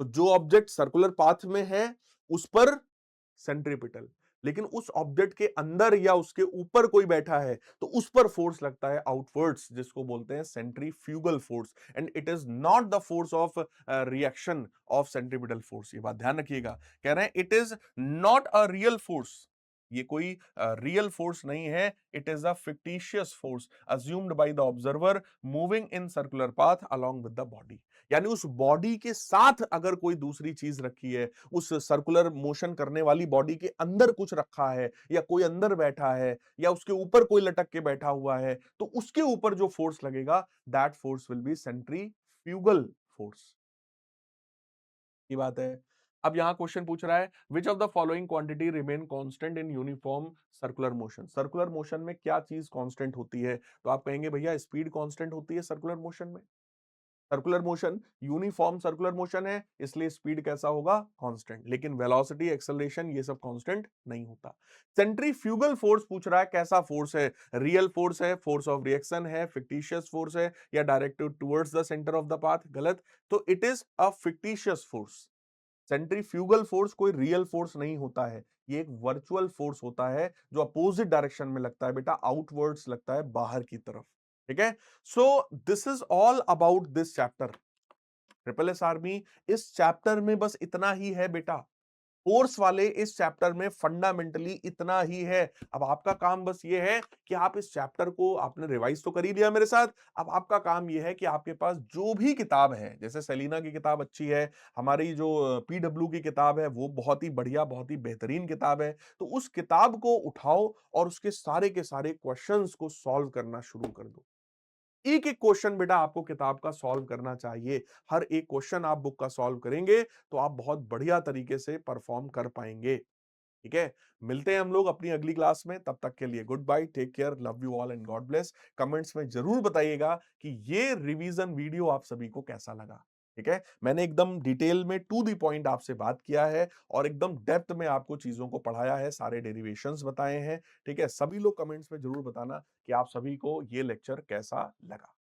तो जो ऑब्जेक्ट सर्कुलर पाथ में है उस पर सेंट्रीपिटल, लेकिन उस ऑब्जेक्ट के अंदर या उसके ऊपर कोई बैठा है तो उस पर फोर्स लगता है आउटवर्ड्स, जिसको बोलते हैं centrifugal force, and it is not the force of reaction of centripetal force. ये बात ध्यान रखिएगा, कह रहे हैं it is not a real force, ये कोई रियल फोर्स नहीं है, it is a fictitious force assumed by the observer moving in circular path along with the body. यानी उस बॉडी के साथ अगर कोई दूसरी चीज रखी है, उस सर्कुलर मोशन करने वाली बॉडी के अंदर कुछ रखा है, या कोई अंदर बैठा है, या उसके ऊपर कोई लटक के बैठा हुआ है, तो उसके ऊपर जो फोर्स लगेगा that force will be centrifugal force की बात है। अब यहां क्वेश्चन पूछ रहा है which of the following quantity remain constant in uniform circular motion. Circular motion में क्या चीज कांस्टेंट होती है? तो आप कहेंगे भैया स्पीड कांस्टेंट होती है सर्कुलर मोशन में। Circular motion uniform circular motion है, इसलिए स्पीड कैसा होगा? कांस्टेंट। लेकिन वेलोसिटी, एक्सेलरेशन ये सब कांस्टेंट नहीं होता। सेंट्रीफ्यूगल फोर्स पूछ रहा है कैसा फोर्स है? रियल फोर्स है, फोर्स ऑफ रिएक्शन है, फिक्टिशियस फोर्स है, या directed towards the centre of the path? गलत। तो it is a fictitious force. Centrifugal force कोई रियल फोर्स नहीं होता है, ये एक वर्चुअल फोर्स होता है जो अपोजिट डायरेक्शन में लगता है बेटा, आउटवर्ड्स लगता है, बाहर की तरफ। ठीक है, so this is all about this chapter. Triple S army, इस चैप्टर में बस इतना ही है बेटा। फोर्स वाले इस चैप्टर में फंडामेंटली इतना ही है। अब आपका काम बस ये है कि आप इस चैप्टर को आपने रिवाइज तो कर ही लिया मेरे साथ। अब आपका काम ये है कि आपके पास जो भी किताब है, जैसे सेलिना की किताब अच्छी है, हमारी जो पीडब्ल्यू की किताब है वो बहुत ही बढ़िया, बहुत ही बेहतरीन किताब है, तो उस किताब को उठाओ और उसके सारे के सारे क्वेश्चंस को सॉल्व करना शुरू कर दो। एक एक क्वेश्चन बेटा आपको किताब का सॉल्व करना चाहिए। हर एक क्वेश्चन आप बुक का सॉल्व करेंगे तो आप बहुत बढ़िया तरीके से परफॉर्म कर पाएंगे। ठीक है, मिलते हैं हम लोग अपनी अगली क्लास में, तब तक के लिए goodbye, take care, love you all and God bless. Comments में जरूर बताइएगा कि ये रिवीजन वीडियो आप सभी को कैसा लगा। ठीक है, मैंने एकदम डिटेल में टू द पॉइंट आपसे बात किया है और एकदम डेप्थ में आपको चीजों को पढ़ाया है, सारे डेरिवेशंस बताए हैं। ठीक है, सभी लोग कमेंट्स में जरूर बताना कि आप सभी को ये लेक्चर कैसा लगा।